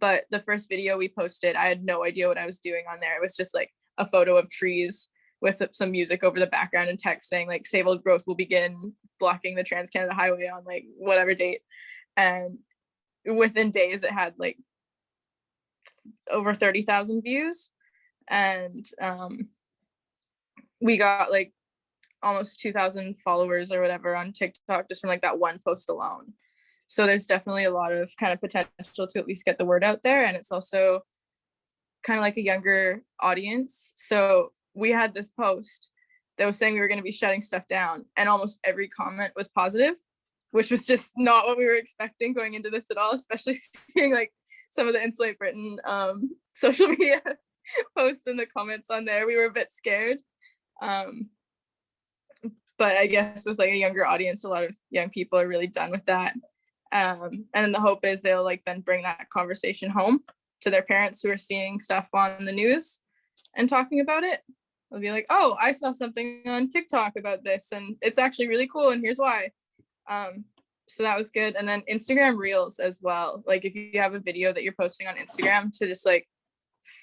But the first video we posted, I had no idea what I was doing on there. It was just like a photo of trees with some music over the background and text saying like save old growth will begin blocking the Trans-Canada Highway on like whatever date. And within days it had like over 30,000 views. And we got like almost 2,000 followers or whatever on TikTok just from like that one post alone. So there's definitely a lot of kind of potential to at least get the word out there. And it's also kind of like a younger audience. So we had this post that was saying we were going to be shutting stuff down, and almost every comment was positive, which was just not what we were expecting going into this at all, especially seeing like some of the Insulate Britain social media posts and the comments on there. We were a bit scared. But I guess with like a younger audience, a lot of young people are really done with that. And then the hope is they'll like then bring that conversation home to their parents who are seeing stuff on the news and talking about it. They'll be like, oh, I saw something on TikTok about this and it's actually really cool and here's why. So that was good. And then Instagram Reels as well. Like if you have a video that you're posting on Instagram, to just like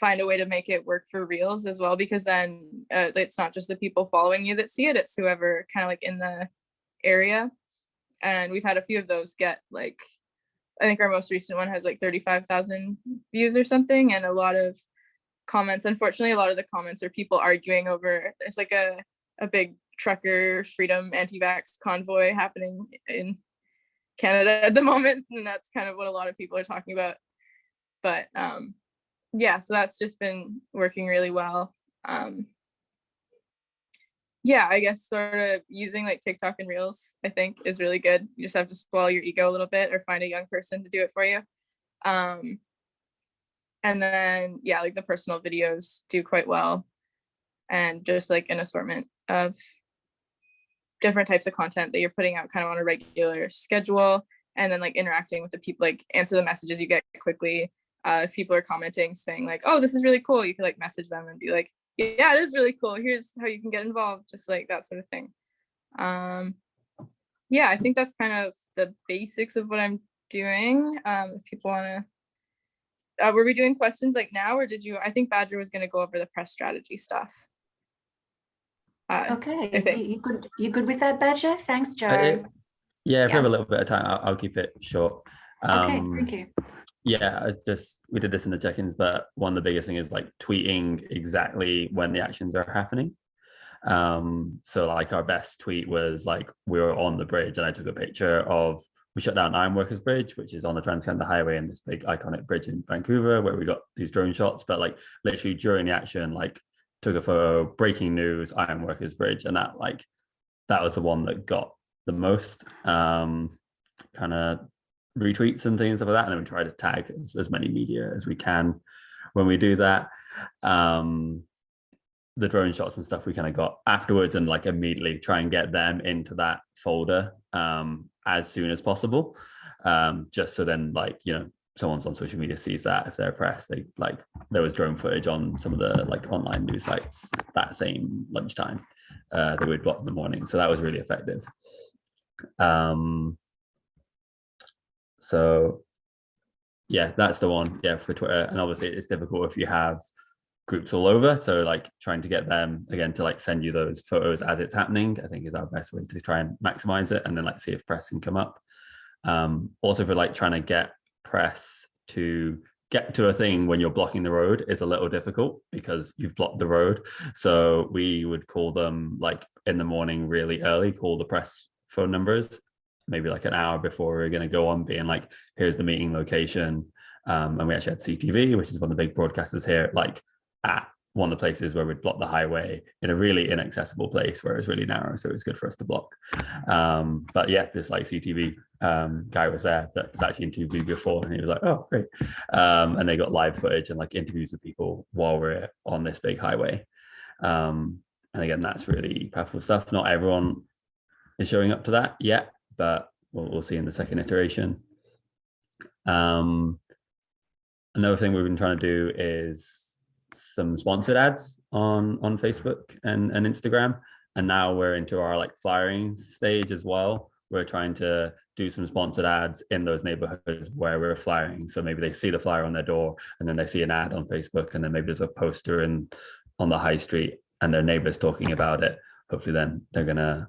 find a way to make it work for Reels as well, because then it's not just the people following you that see it, it's whoever kind of like in the area. And we've had a few of those get like, I think our most recent one has like 35,000 views or something, and a lot of comments. Unfortunately, a lot of the comments are people arguing over, there's like a big trucker freedom anti-vax convoy happening in Canada at the moment, and that's kind of what a lot of people are talking about. But yeah, so that's just been working really well. Yeah, I guess sort of using like TikTok and Reels, I think, is really good. You just have to swallow your ego a little bit or find a young person to do it for you. And then, yeah, like the personal videos do quite well. And just like an assortment of different types of content that you're putting out kind of on a regular schedule. And then like interacting with the people, like answer the messages you get quickly. If people are commenting saying like, oh, this is really cool, you can like message them and be like, yeah, it is really cool, here's how you can get involved, just like that sort of thing. Yeah, I think that's kind of the basics of what I'm doing. If people want to, were we doing questions like now, or did you, I think Badger was going to go over the press strategy stuff. Okay, you good with that, Badger? Thanks, Joe. Yeah, if we have a little bit of time, I'll keep it short. Okay, thank you. Yeah, we did this in the check-ins, but one of the biggest thing is like tweeting exactly when the actions are happening. So like our best tweet was like we were on the bridge and I took a picture of we shut down Ironworkers Bridge, which is on the Transcanada Highway, and this big iconic bridge in Vancouver, where we got these drone shots. But like literally during the action, like took a photo, breaking news, Ironworkers Bridge, and that was the one that got the most kind of retweets and things like that. And then we try to tag as many media as we can when we do that. The drone shots and stuff we kind of got afterwards, and like immediately try and get them into that folder as soon as possible, just so then, like, you know, someone's on social media sees that. If they're press, they like, there was drone footage on some of the like online news sites that same lunchtime that we'd got in the morning, so that was really effective. So yeah, that's the one, yeah, for Twitter. And obviously it's difficult if you have groups all over, so like trying to get them again to like send you those photos as it's happening, I think is our best way to try and maximize it, and then like see if press can come up. Also for like trying to get press to get to a thing when you're blocking the road is a little difficult because you've blocked the road. So we would call them like in the morning really early, call the press phone numbers maybe like an hour before we were going to go on, being like, here's the meeting location. And we actually had CTV, which is one of the big broadcasters here, like at one of the places where we'd block the highway in a really inaccessible place where it's really narrow, so it was good for us to block. But yeah, this like CTV guy was there that was actually interviewed before, and he was like, oh great. And they got live footage and like interviews with people while we're on this big highway. And again, that's really powerful stuff. Not everyone is showing up to that yet, but we'll see in the second iteration. Another thing we've been trying to do is some sponsored ads on Facebook and Instagram, and now we're into our like flyering stage as well. We're trying to do some sponsored ads in those neighborhoods where we're flyering, so maybe they see the flyer on their door and then they see an ad on Facebook, and then maybe there's a poster on the high street and their neighbors talking about it. Hopefully then they're gonna,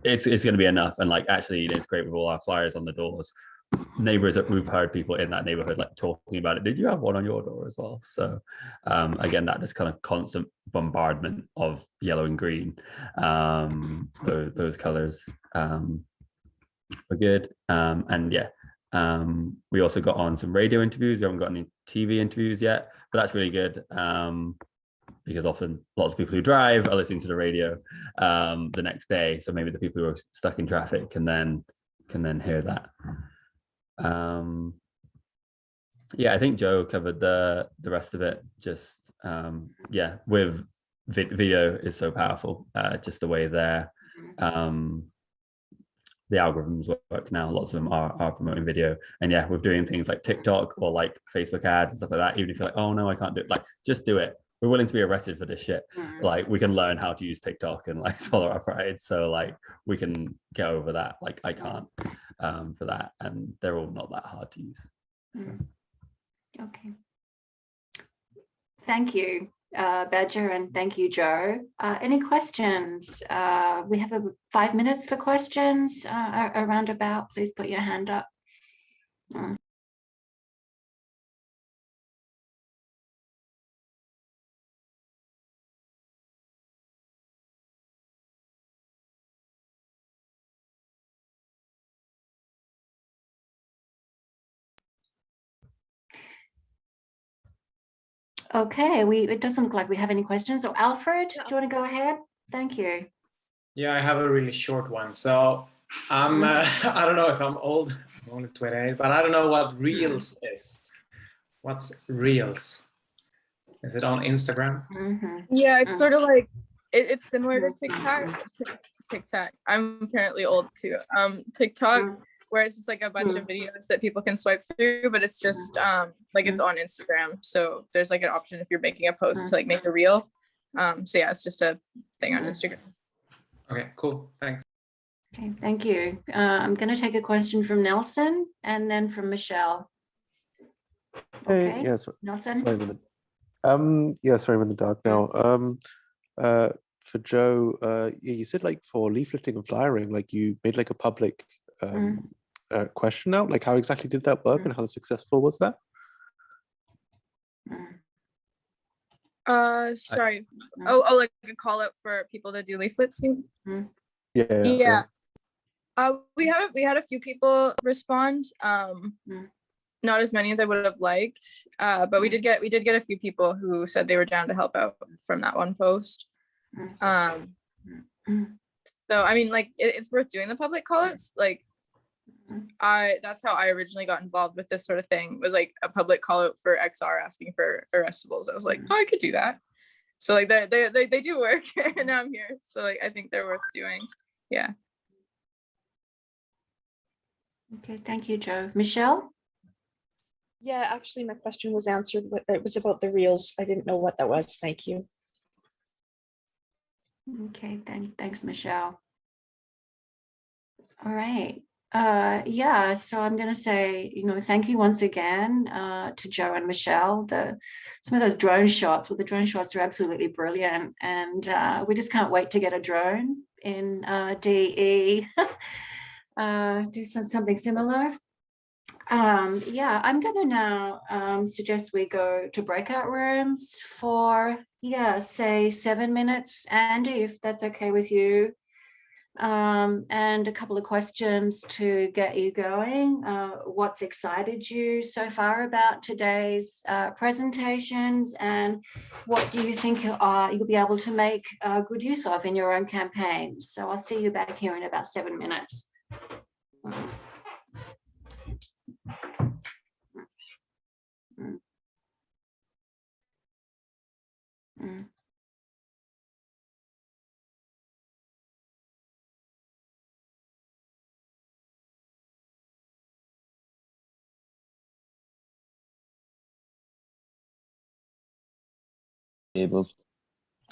it's gonna be enough. And like actually it's great with all our flyers on the doors, neighbors that we've heard people in that neighborhood like talking about it. Did you have one on your door as well? So again, that just kind of constant bombardment of yellow and green, those colors were good. And yeah, we also got on some radio interviews. We haven't got any TV interviews yet, but that's really good, because often lots of people who drive are listening to the radio the next day, so maybe the people who are stuck in traffic can then hear that. Yeah, I think Joe covered the rest of it. Just yeah, with video is so powerful, just the way the algorithms work now. Lots of them are promoting video, and yeah, we're doing things like TikTok or like Facebook ads and stuff like that. Even if you're like, oh no, I can't do it, like just do it. We're willing to be arrested for this shit. Like we can learn how to use TikTok and like swallow our pride, so like we can get over that. Like I can't for that, and they're all not that hard to use. So. Okay, thank you, Badger, and thank you, Joe. Any questions? We have 5 minutes for questions around about. Please put your hand up. Okay, it doesn't look like we have any questions. So Alfred, do you want to go ahead? Thank you. Yeah, I have a really short one. So I'm I don't know if I'm old, I'm only 28, but I don't know what Reels is. What's Reels? Is it on Instagram? Yeah, it's sort of like it's similar to TikTok. I'm apparently old too. TikTok, where it's just like a bunch of videos that people can swipe through, but it's just like it's on Instagram. So there's like an option if you're making a post to like make a reel. So yeah, it's just a thing on Instagram. Okay, cool. Thanks. Okay, thank you. I'm going to take a question from Nelson and then from Michelle. Okay, hey, yes, Nelson. sorry, sorry, I'm in the dark now. For Joe, yeah, you said like for leafleting and flyering, like you made like a public question out. Like how exactly did that work and how successful was that? Sorry. Oh, like a call out for people to do leaflets. Yeah. Yeah. Yeah. Yeah. So yeah, it's sort of like it was like a public question out, and then we We had a few people respond. Not as many as I would have liked, but we did get a few people who said they were down to help out from that one post. So I mean, like it's worth doing the public call-outs. Like that's how I originally got involved with this sort of thing, was like a public call-out for XR asking for arrestables. I was like, oh, I could do that. So like they do work, and now I'm here. So like I think they're worth doing. Yeah. Okay, thank you, Joe. Michelle? Yeah, actually my question was answered, but it was about the reels. I didn't know what that was. Thank you. Okay, thanks, Michelle. All right. Yeah, so I'm going to say, thank you once again to Joe and Michelle. Some of those drone shots, the drone shots are absolutely brilliant, and we just can't wait to get a drone in DE. Do something similar. Yeah, I'm going to now suggest we go to breakout rooms for, say 7 minutes, Andy, if that's okay with you. And a couple of questions to get you going. What's excited you so far about today's presentations, and what do you think you'll be able to make good use of in your own campaigns? So I'll see you back here in about 7 minutes.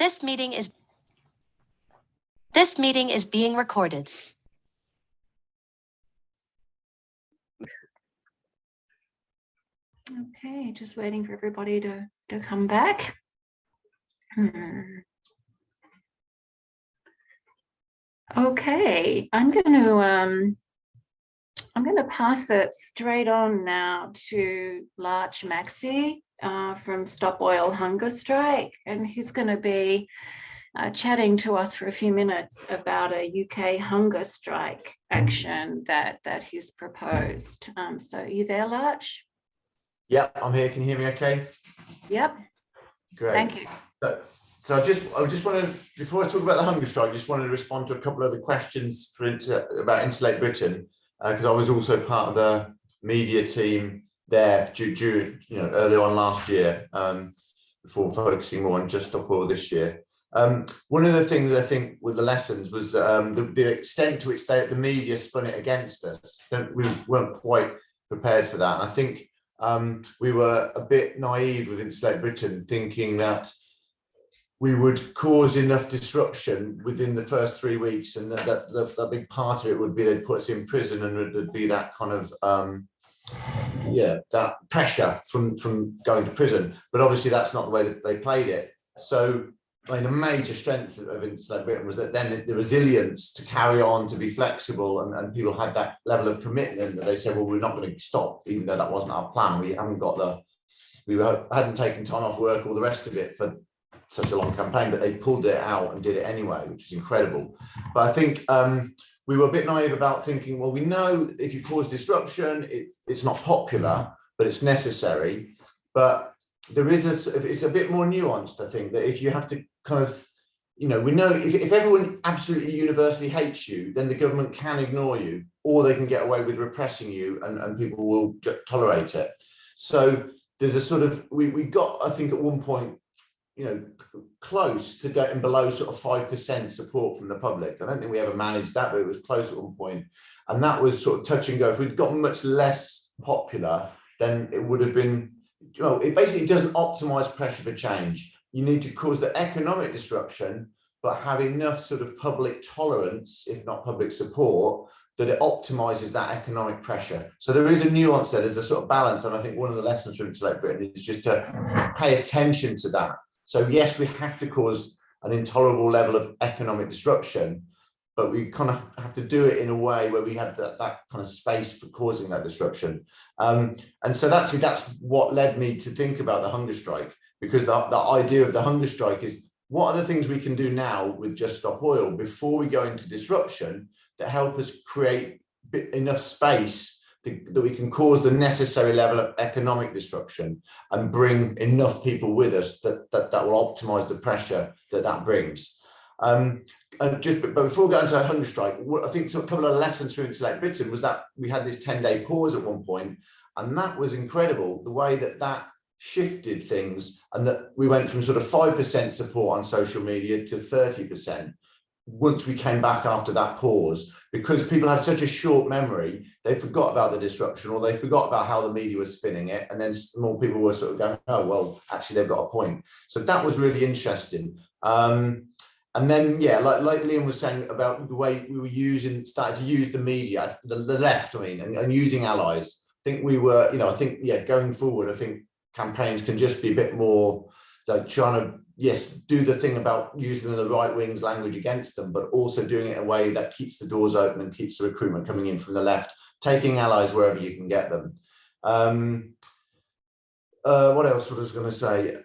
This meeting is being recorded. Okay, just waiting for everybody to come back. Okay, I'm going to pass it straight on now to Larch Maxey from Stop Oil Hunger Strike, and he's going to be chatting to us for a few minutes about a UK hunger strike action that he's proposed. So are you there, Larch? Yep, I'm here. Can you hear me okay? Yep. Great. Thank you. So I just want to, before I talk about the hunger strike, I just wanted to respond to a couple of the questions about Insulate Britain, because I was also part of the media team there during, early on last year, before focusing more on Just Stop Oil this year. One of the things I think with the lessons was the extent to which the media spun it against us. We weren't quite prepared for that. And I think we were a bit naive with Insulate Britain, thinking that we would cause enough disruption within the first 3 weeks, and that a big part of it would be they'd put us in prison, and it would be that kind of that pressure from going to prison. But obviously that's not the way that they played it. So I mean, a major strength of Insulate Britain was that then the resilience to carry on, to be flexible, and people had that level of commitment that they said, well, we're not going to stop, even though that wasn't our plan. We hadn't taken time off work, all the rest of it for such a long campaign, but they pulled it out and did it anyway, which is incredible. But I think we were a bit naive about thinking, well, we know if you cause disruption, it's not popular, but it's necessary. But there is it's a bit more nuanced, I think, that if you have to kind of, we know if everyone absolutely universally hates you, then the government can ignore you, or they can get away with repressing you, and people will tolerate it. So there's a sort of, we got, I think, at one point, close to getting below sort of 5% support from the public. I don't think we ever managed that, but it was close at one point. And that was sort of touch and go. If we'd gotten much less popular, then it would have been, it basically doesn't optimize pressure for change. You need to cause the economic disruption, but have enough sort of public tolerance, if not public support, that it optimizes that economic pressure. So there is a nuance there, there's a sort of balance. And I think one of the lessons from Insulate Britain is just to pay attention to that. So yes, we have to cause an intolerable level of economic disruption, but we kind of have to do it in a way where we have that kind of space for causing that disruption. And so that's what led me to think about the hunger strike, because the idea of the hunger strike is what are the things we can do now with Just Stop Oil before we go into disruption that help us create enough space that we can cause the necessary level of economic disruption and bring enough people with us that will optimize the pressure that brings. And but before we go into a hunger strike, I think a couple of lessons through Insulate Britain was that we had this 10-day pause at one point, and that was incredible, the way that shifted things, and that we went from sort of 5% support on social media to 30% once we came back after that pause, because people had such a short memory, they forgot about the disruption, or they forgot about how the media was spinning it, and then more people were sort of going, oh, well, actually they've got a point. So that was really interesting. And then, yeah, like Liam was saying about the way we were started to use the media, the left, I mean, and using allies. I think we were, I think, yeah, going forward, I think campaigns can just be a bit more like trying to, yes, do the thing about using the right wing's language against them, but also doing it in a way that keeps the doors open and keeps the recruitment coming in from the left, taking allies wherever you can get them. What else was I going to say?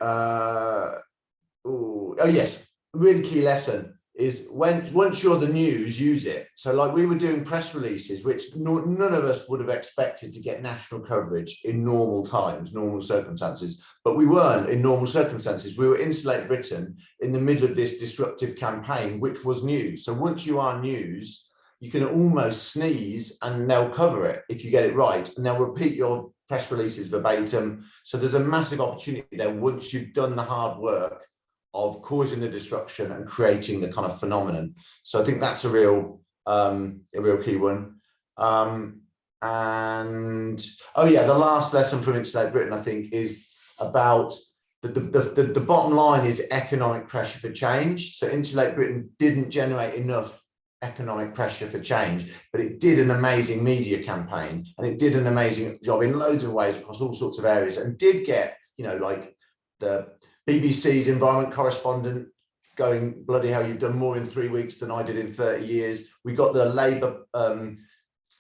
Oh yes, really key lesson is once you're the news, use it. So like we were doing press releases, which none of us would have expected to get national coverage in normal times, normal circumstances, but we weren't in normal circumstances. We were Insulate Britain in the middle of this disruptive campaign, which was news. So once you are news, you can almost sneeze and they'll cover it if you get it right, and they'll repeat your press releases verbatim. So there's a massive opportunity there once you've done the hard work of causing the disruption and creating the kind of phenomenon. So I think that's a real key one. And oh yeah, the last lesson from Insulate Britain, I think, is about the bottom line is economic pressure for change. So Insulate Britain didn't generate enough economic pressure for change, but it did an amazing media campaign, and it did an amazing job in loads of ways across all sorts of areas, and did get, like the BBC's environment correspondent going, bloody hell, you've done more in 3 weeks than I did in 30 years. We got the Labour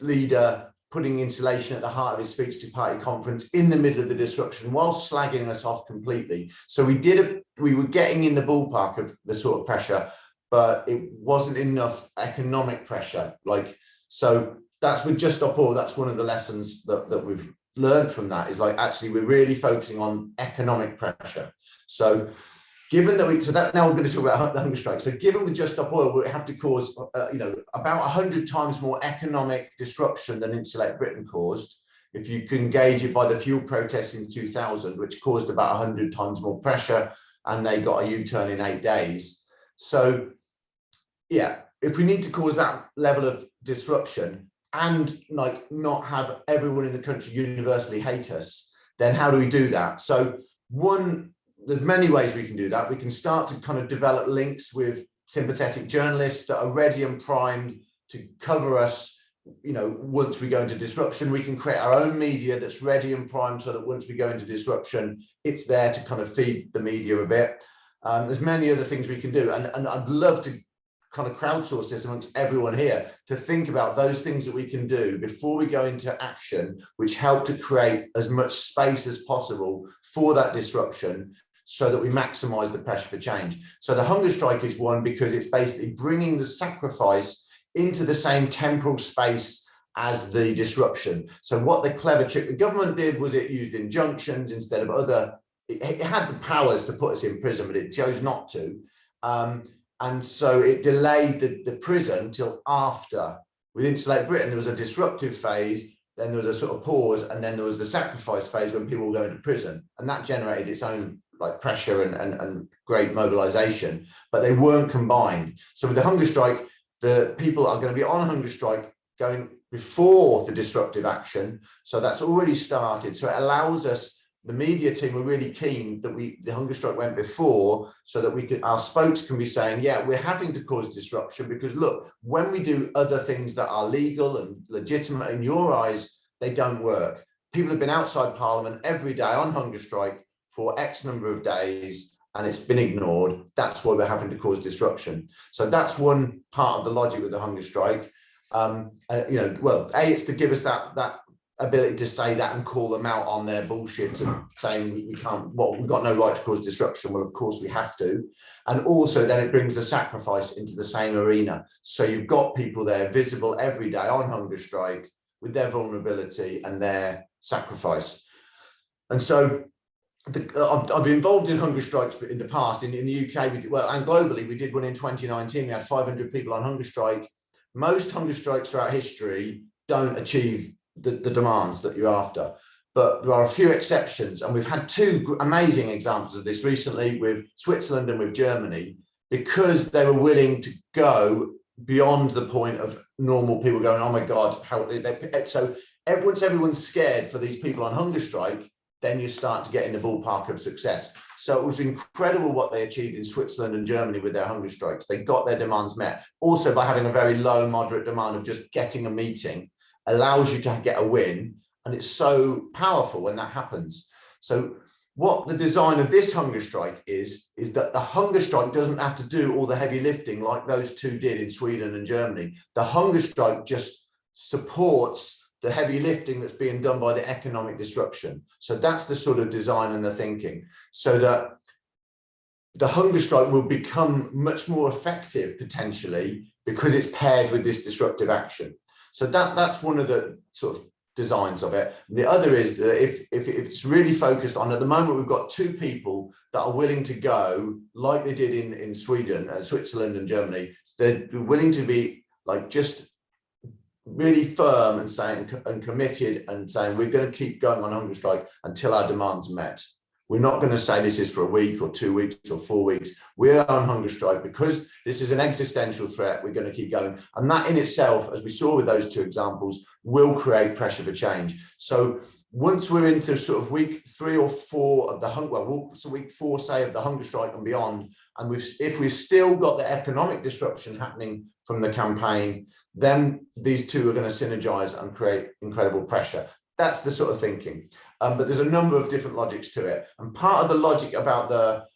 leader putting insulation at the heart of his speech to party conference in the middle of the disruption while slagging us off completely. So we were getting in the ballpark of the sort of pressure, but it wasn't enough economic pressure. So that's with Just Stop Oil. That's one of the lessons that we've learned from that, is actually we're really focusing on economic pressure. So given that so that now we're going to talk about the hunger strike. So given with Just Stop Oil, we have to cause, about 100 times more economic disruption than Insulate Britain caused. If you can gauge it by the fuel protests in 2000, which caused about 100 times more pressure, and they got a U-turn in 8 days. So yeah, if we need to cause that level of disruption and not have everyone in the country universally hate us, then how do we do that? So there's many ways we can do that. We can start to kind of develop links with sympathetic journalists that are ready and primed to cover us, once we go into disruption. We can create our own media that's ready and primed so that once we go into disruption, it's there to kind of feed the media a bit. There's many other things we can do. And I'd love to kind of crowdsource this amongst everyone here to think about those things that we can do before we go into action, which help to create as much space as possible for that disruption, so that we maximize the pressure for change. So the hunger strike is one, because it's basically bringing the sacrifice into the same temporal space as the disruption. So what the clever trick the government did was it used injunctions instead of it had the powers to put us in prison, but it chose not to. And so it delayed the prison till after. With Insulate Britain, there was a disruptive phase, then there was a sort of pause, and then there was the sacrifice phase when people were going to prison. And that generated its own pressure and great mobilization, but they weren't combined. So with the hunger strike, the people are going to be on hunger strike going before the disruptive action. So that's already started. So it allows us, the media team were really keen that the hunger strike went before, so that our spokes can be saying, yeah, we're having to cause disruption because look, when we do other things that are legal and legitimate in your eyes, they don't work. People have been outside Parliament every day on hunger strike for X number of days, and it's been ignored. That's why we're having to cause disruption. So that's one part of the logic with the hunger strike. Well, it's to give us that ability to say that and call them out on their bullshit and saying we can't, well, we've got no right to cause disruption. Well, of course we have to. And also then it brings the sacrifice into the same arena. So you've got people there visible every day on hunger strike with their vulnerability and their sacrifice. And so I've been involved in hunger strikes in the past. In the UK, and globally, we did one in 2019. We had 500 people on hunger strike. Most hunger strikes throughout history don't achieve the demands that you're after. But there are a few exceptions. And we've had two amazing examples of this recently with Switzerland and with Germany, because they were willing to go beyond the point of normal people going, oh my God, how so once everyone's scared for these people on hunger strike, then you start to get in the ballpark of success. So it was incredible what they achieved in Switzerland and Germany with their hunger strikes. They got their demands met. Also by having a very low, moderate demand of just getting a meeting allows you to get a win. And it's so powerful when that happens. So what the design of this hunger strike is that the hunger strike doesn't have to do all the heavy lifting like those two did in Sweden and Germany. The hunger strike just supports the heavy lifting that's being done by the economic disruption. So that's the sort of design and the thinking, so that the hunger strike will become much more effective potentially because it's paired with this disruptive action. So that's one of the sort of designs of it. The other is that if it's really focused on, at the moment, we've got two people that are willing to go like they did in Sweden, Switzerland and Germany. They're willing to be like just really firm and saying and committed and saying we're going to keep going on hunger strike until our demands met. We're not going to say this is for a week or 2 weeks or 4 weeks. We're on hunger strike because this is an existential threat. We're going to keep going. And that in itself, as we saw with those two examples, will create pressure for change. So once we're into sort of week 3 or 4 of the hunger, well, so week 4, say, of the hunger strike and beyond, and if we've still got the economic disruption happening from the campaign, then these two are going to synergize and create incredible pressure. That's the sort of thinking. But there's a number of different logics to it. And part of the logic about the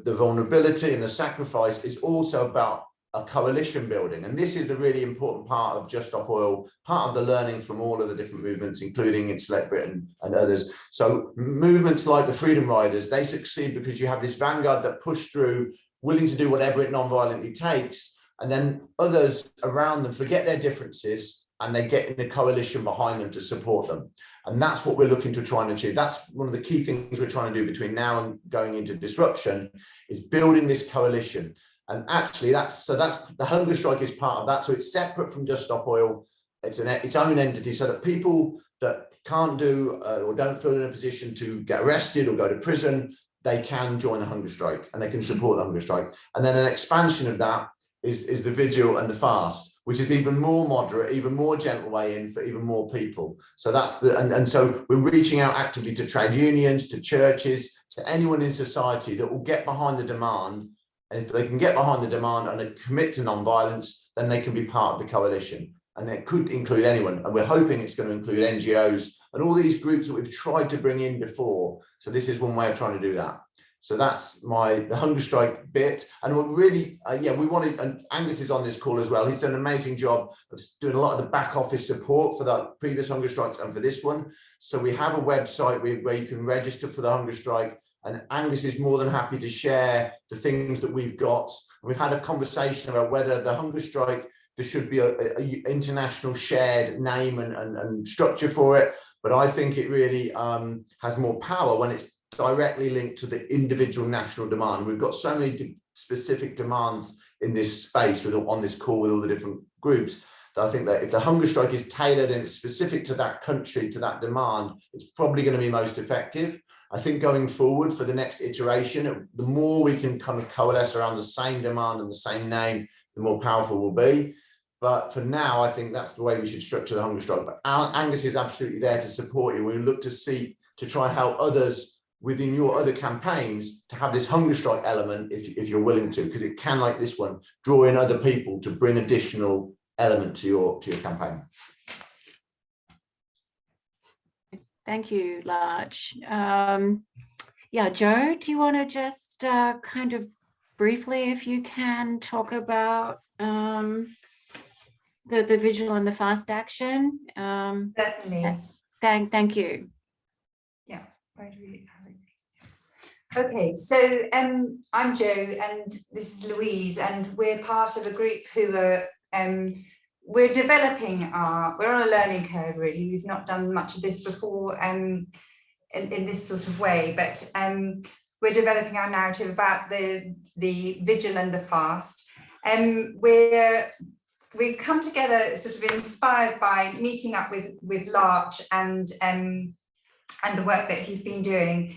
vulnerability and the sacrifice is also about a coalition building. And this is a really important part of Just Stop Oil, part of the learning from all of the different movements, including Insulate Britain and others. So movements like the Freedom Riders, they succeed because you have this vanguard that push through, willing to do whatever it non-violently takes. And then others around them forget their differences and they get in a coalition behind them to support them. And that's what we're looking to try and achieve. That's one of the key things we're trying to do between now and going into disruption, is building this coalition. And actually that's the hunger strike is part of that. So it's separate from Just Stop Oil. It's its own entity, so that people that can't do or don't feel in a position to get arrested or go to prison, they can join the hunger strike and they can support the hunger strike. And then an expansion of that is the vigil and the fast, which is even more moderate, even more gentle way in for even more people. So that's and so we're reaching out actively to trade unions, to churches, to anyone in society that will get behind the demand. And if they can get behind the demand and commit to non-violence, then they can be part of the coalition. And it could include anyone. And we're hoping it's going to include NGOs and all these groups that we've tried to bring in before. So this is one way of trying to do that. So that's the hunger strike bit. And we're really, we wanted, and Angus is on this call as well. He's done an amazing job of doing a lot of the back office support for the previous hunger strikes and for this one. So we have a website where you can register for the hunger strike. And Angus is more than happy to share the things that we've got. We've had a conversation about whether the hunger strike, there should be a international shared name and structure for it. But I think it really has more power when it's directly linked to the individual national demand. We've got so many specific demands in this space on this call with all the different groups, that I think that if the hunger strike is tailored and it's specific to that country, to that demand, it's probably going to be most effective. I think going forward for the next iteration, the more we can kind of coalesce around the same demand and the same name, the more powerful we'll be. But for now, I think that's the way we should structure the hunger strike. But Angus is absolutely there to support you. We look to try and help others within your other campaigns to have this hunger strike element, if you're willing to, because it can, like this one, draw in other people to bring additional element to your campaign. Thank you, Larch. Joe, do you want to just kind of briefly, if you can, talk about the vigil and the fast action? Certainly. Thank you. Yeah. Okay, so I'm Jo and this is Louise, and we're part of a group who are we're developing we're on a learning curve really. We've not done much of this before in this sort of way, but we're developing our narrative about the vigil and the fast. We've come together sort of inspired by meeting up with Larch and the work that he's been doing.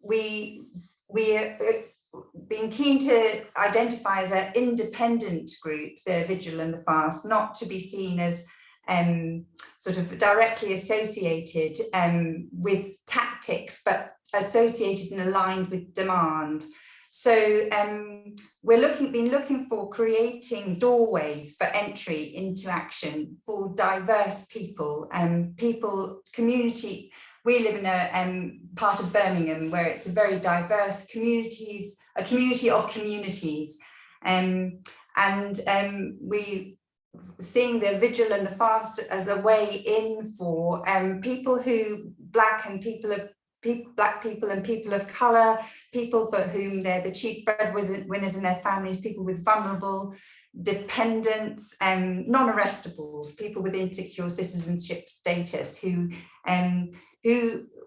We're being keen to identify as an independent group, the Vigil and the Fast, not to be seen as sort of directly associated with tactics, but associated and aligned with demand. So we're been looking for creating doorways for entry into action for diverse people, community. We live in a part of Birmingham where it's a very diverse community of communities. We seeing the Vigil and the Fast as a way in for people who, Black people and people of colour, people for whom they're the chief breadwinners in their families, people with vulnerable dependents, non-arrestables, people with insecure citizenship status who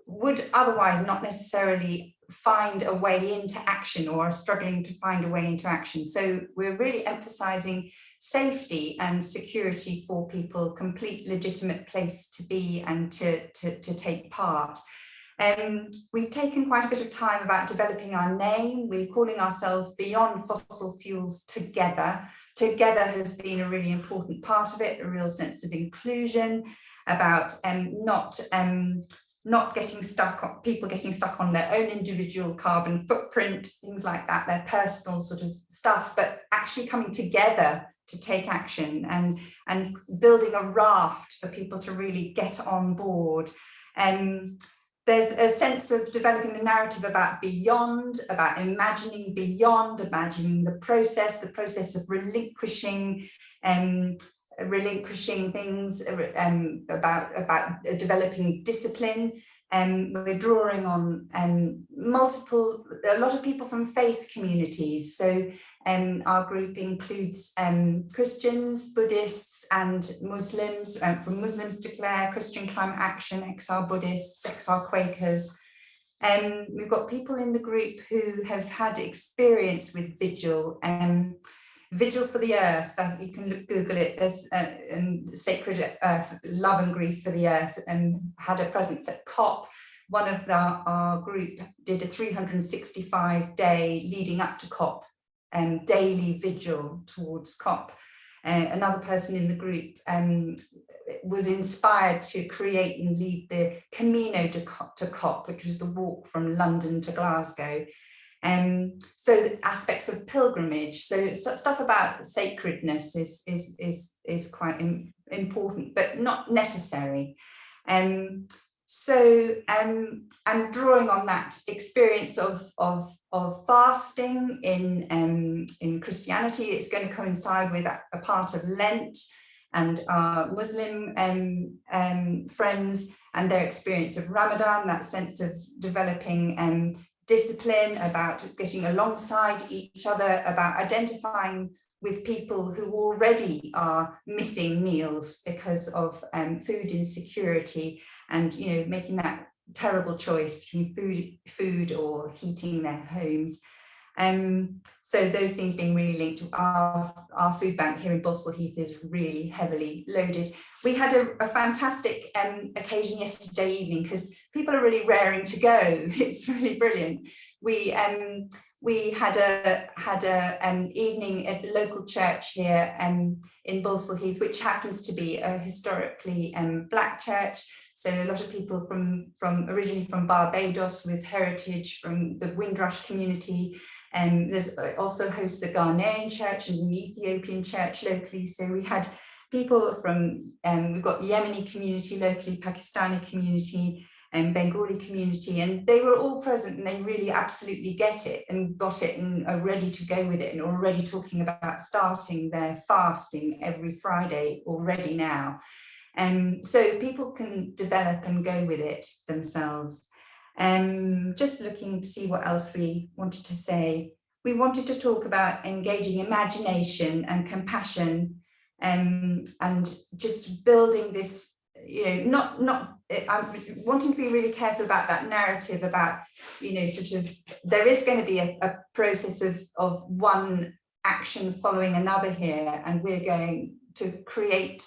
would otherwise not necessarily find a way into action or are struggling to find a way into action. So we're really emphasising safety and security for people, complete legitimate place to be and to take part. We've taken quite a bit of time about developing our name. We're calling ourselves Beyond Fossil Fuels Together. Together has been a really important part of it, a real sense of inclusion, about not getting stuck on people getting stuck on their own individual carbon footprint, things like that, their personal sort of stuff, but actually coming together to take action and building a raft for people to really get on board. There's a sense of developing the narrative about beyond, about imagining beyond, imagining the process of relinquishing things, about developing discipline. We're drawing on a lot of people from faith communities. So our group includes Christians, Buddhists and Muslims. From Muslims Declare, Christian Climate Action, XR Buddhists, XR Quakers. We've got people in the group who have had experience with Vigil. Vigil for the Earth, you can Google it, there's Sacred Earth, Love and Grief for the Earth, and had a presence at COP. One of our group did a 365-day leading up to COP, daily vigil towards COP. Another person in the group was inspired to create and lead the Camino to COP, which was the walk from London to Glasgow. So aspects of pilgrimage, so stuff about sacredness is quite important, but not necessary. So I'm drawing on that experience of fasting in Christianity. It's going to coincide with a part of Lent and our Muslim friends and their experience of Ramadan, that sense of developing discipline, about getting alongside each other, about identifying with people who already are missing meals because of food insecurity, and making that terrible choice between food or heating their homes. So those things being really linked to our food bank here in Balsall Heath is really heavily loaded. We had a fantastic occasion yesterday evening because people are really raring to go. It's really brilliant. We had a evening at the local church here in Balsall Heath, which happens to be a historically Black church. So a lot of people originally from Barbados with heritage from the Windrush community. There's also hosts a Ghanaian church and an Ethiopian church locally. So we had people from, we've got Yemeni community locally, Pakistani community, and Bengali community, and they were all present and they really absolutely get it and got it and are ready to go with it and already talking about starting their fasting every Friday already now. So people can develop and go with it themselves. Just looking to see what else we wanted to say. We wanted to talk about engaging imagination and compassion, and just building this, I'm wanting to be really careful about that narrative about, sort of, there is going to be a process of one action following another here, and we're going to create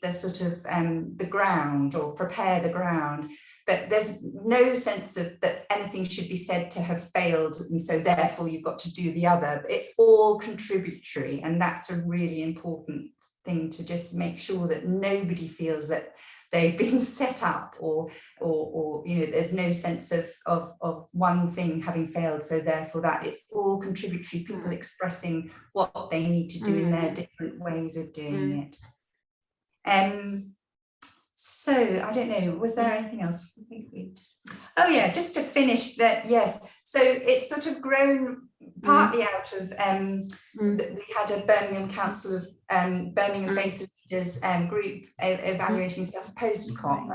the sort of the ground, or prepare the ground, but there's no sense of that anything should be said to have failed, and so therefore you've got to do the other. It's all contributory, and that's a really important thing, to just make sure that nobody feels that they've been set up, or there's no sense of one thing having failed, so therefore that it's all contributory, people expressing what they need to do in their different ways of doing it. So I don't know, was there anything else? Oh yeah, just to finish that, yes. So it's sort of grown partly out of, we had a Birmingham Council of Birmingham Faith Leaders group evaluating stuff post-COP,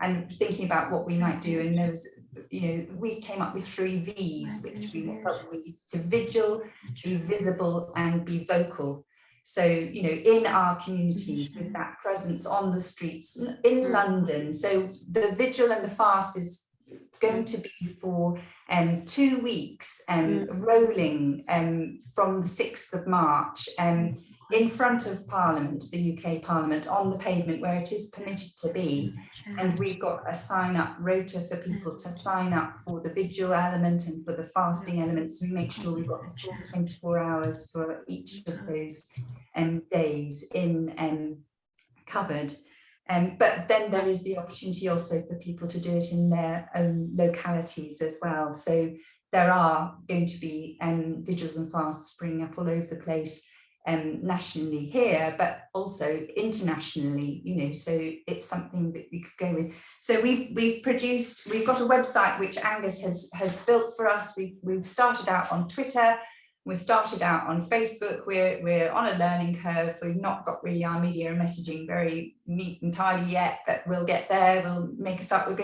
and thinking about what we might do. And there was, we came up with 3 V's, which we felt we needed to vigil, be visible, and be vocal. So, in our communities, with that presence on the streets in London. So the vigil and the fast is going to be for 2 weeks, rolling from the 6th of March, in front of Parliament, the UK Parliament, on the pavement where it is permitted to be. And we've got a sign-up rota for people to sign up for the vigil element and for the fasting elements, and make sure we've got the full 24 hours for each of those days covered. But then there is the opportunity also for people to do it in their own localities as well. So there are going to be vigils and fasts springing up all over the place, nationally here, but also internationally, so it's something that we could go with. So we've got a website which Angus has built for us. We've started out on Twitter. We started out on Facebook. We're on a learning curve. We've not got really our media and messaging very neat and tidy yet, but we'll get there. We'll make a start.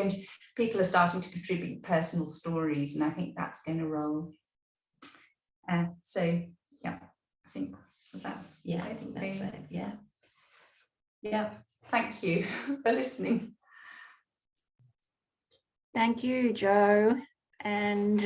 People are starting to contribute personal stories, and I think that's going to roll. So yeah, I think, was that? Yeah, I think that's it. Yeah. Yeah. Thank you for listening. Thank you, Jo, and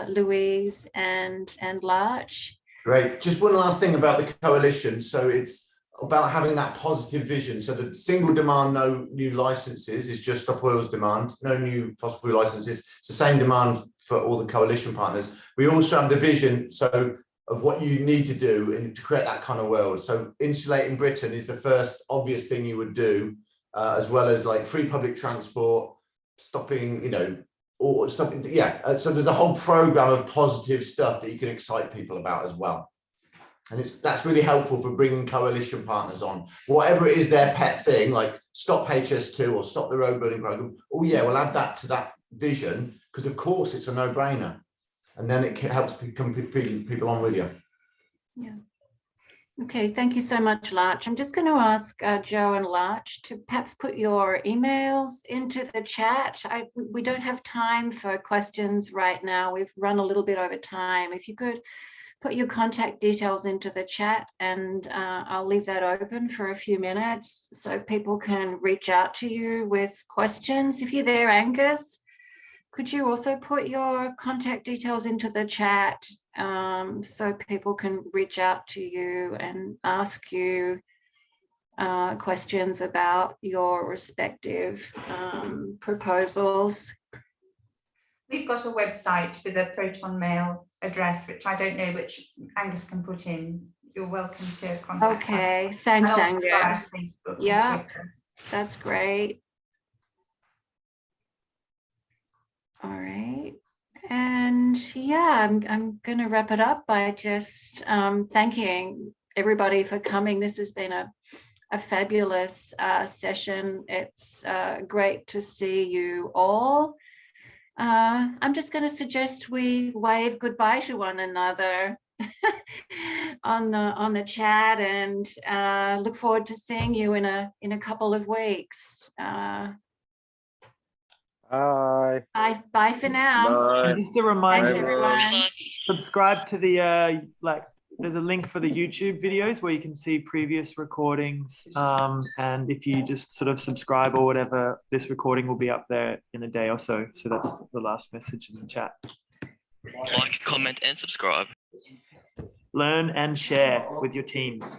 Louise, and Larch. Great. Just one last thing about the coalition. So it's about having that positive vision. So the single demand, no new licenses, is just Stop Oil's demand, no new fossil fuel licenses. It's the same demand for all the coalition partners. We also have the vision of what you need to do to create that kind of world. So insulating Britain is the first obvious thing you would do, as well as like free public transport, stopping, so there's a whole program of positive stuff that you can excite people about as well. And that's really helpful for bringing coalition partners on. Whatever it is their pet thing, like stop HS2 or stop the road building program, oh yeah, we'll add that to that vision, because of course it's a no-brainer. And then it helps people on with you. Yeah. Okay, thank you so much, Larch. I'm just going to ask Jo and Larch to perhaps put your emails into the chat. We don't have time for questions right now. We've run a little bit over time. If you could put your contact details into the chat, and I'll leave that open for a few minutes so people can reach out to you with questions. If you're there, Angus, could you also put your contact details into the chat so people can reach out to you and ask you questions about your respective proposals? We've got a website with a Proton Mail address, which I don't know, which Angus can put in. You're welcome to contact. Okay, thanks, Angus. Yeah, that's great. All right, and yeah, I'm going to wrap it up by just thanking everybody for coming. This has been a fabulous session. It's great to see you all. I'm just going to suggest we wave goodbye to one another. on the chat, and look forward to seeing you in a couple of weeks. Bye. Bye for now. And just a reminder, Thanks, everyone. subscribe to the there's a link for the YouTube videos where you can see previous recordings. And if you just sort of subscribe or whatever, this recording will be up there in a day or so. So that's the last message in the chat. Like, comment, and subscribe. Learn and share with your teams.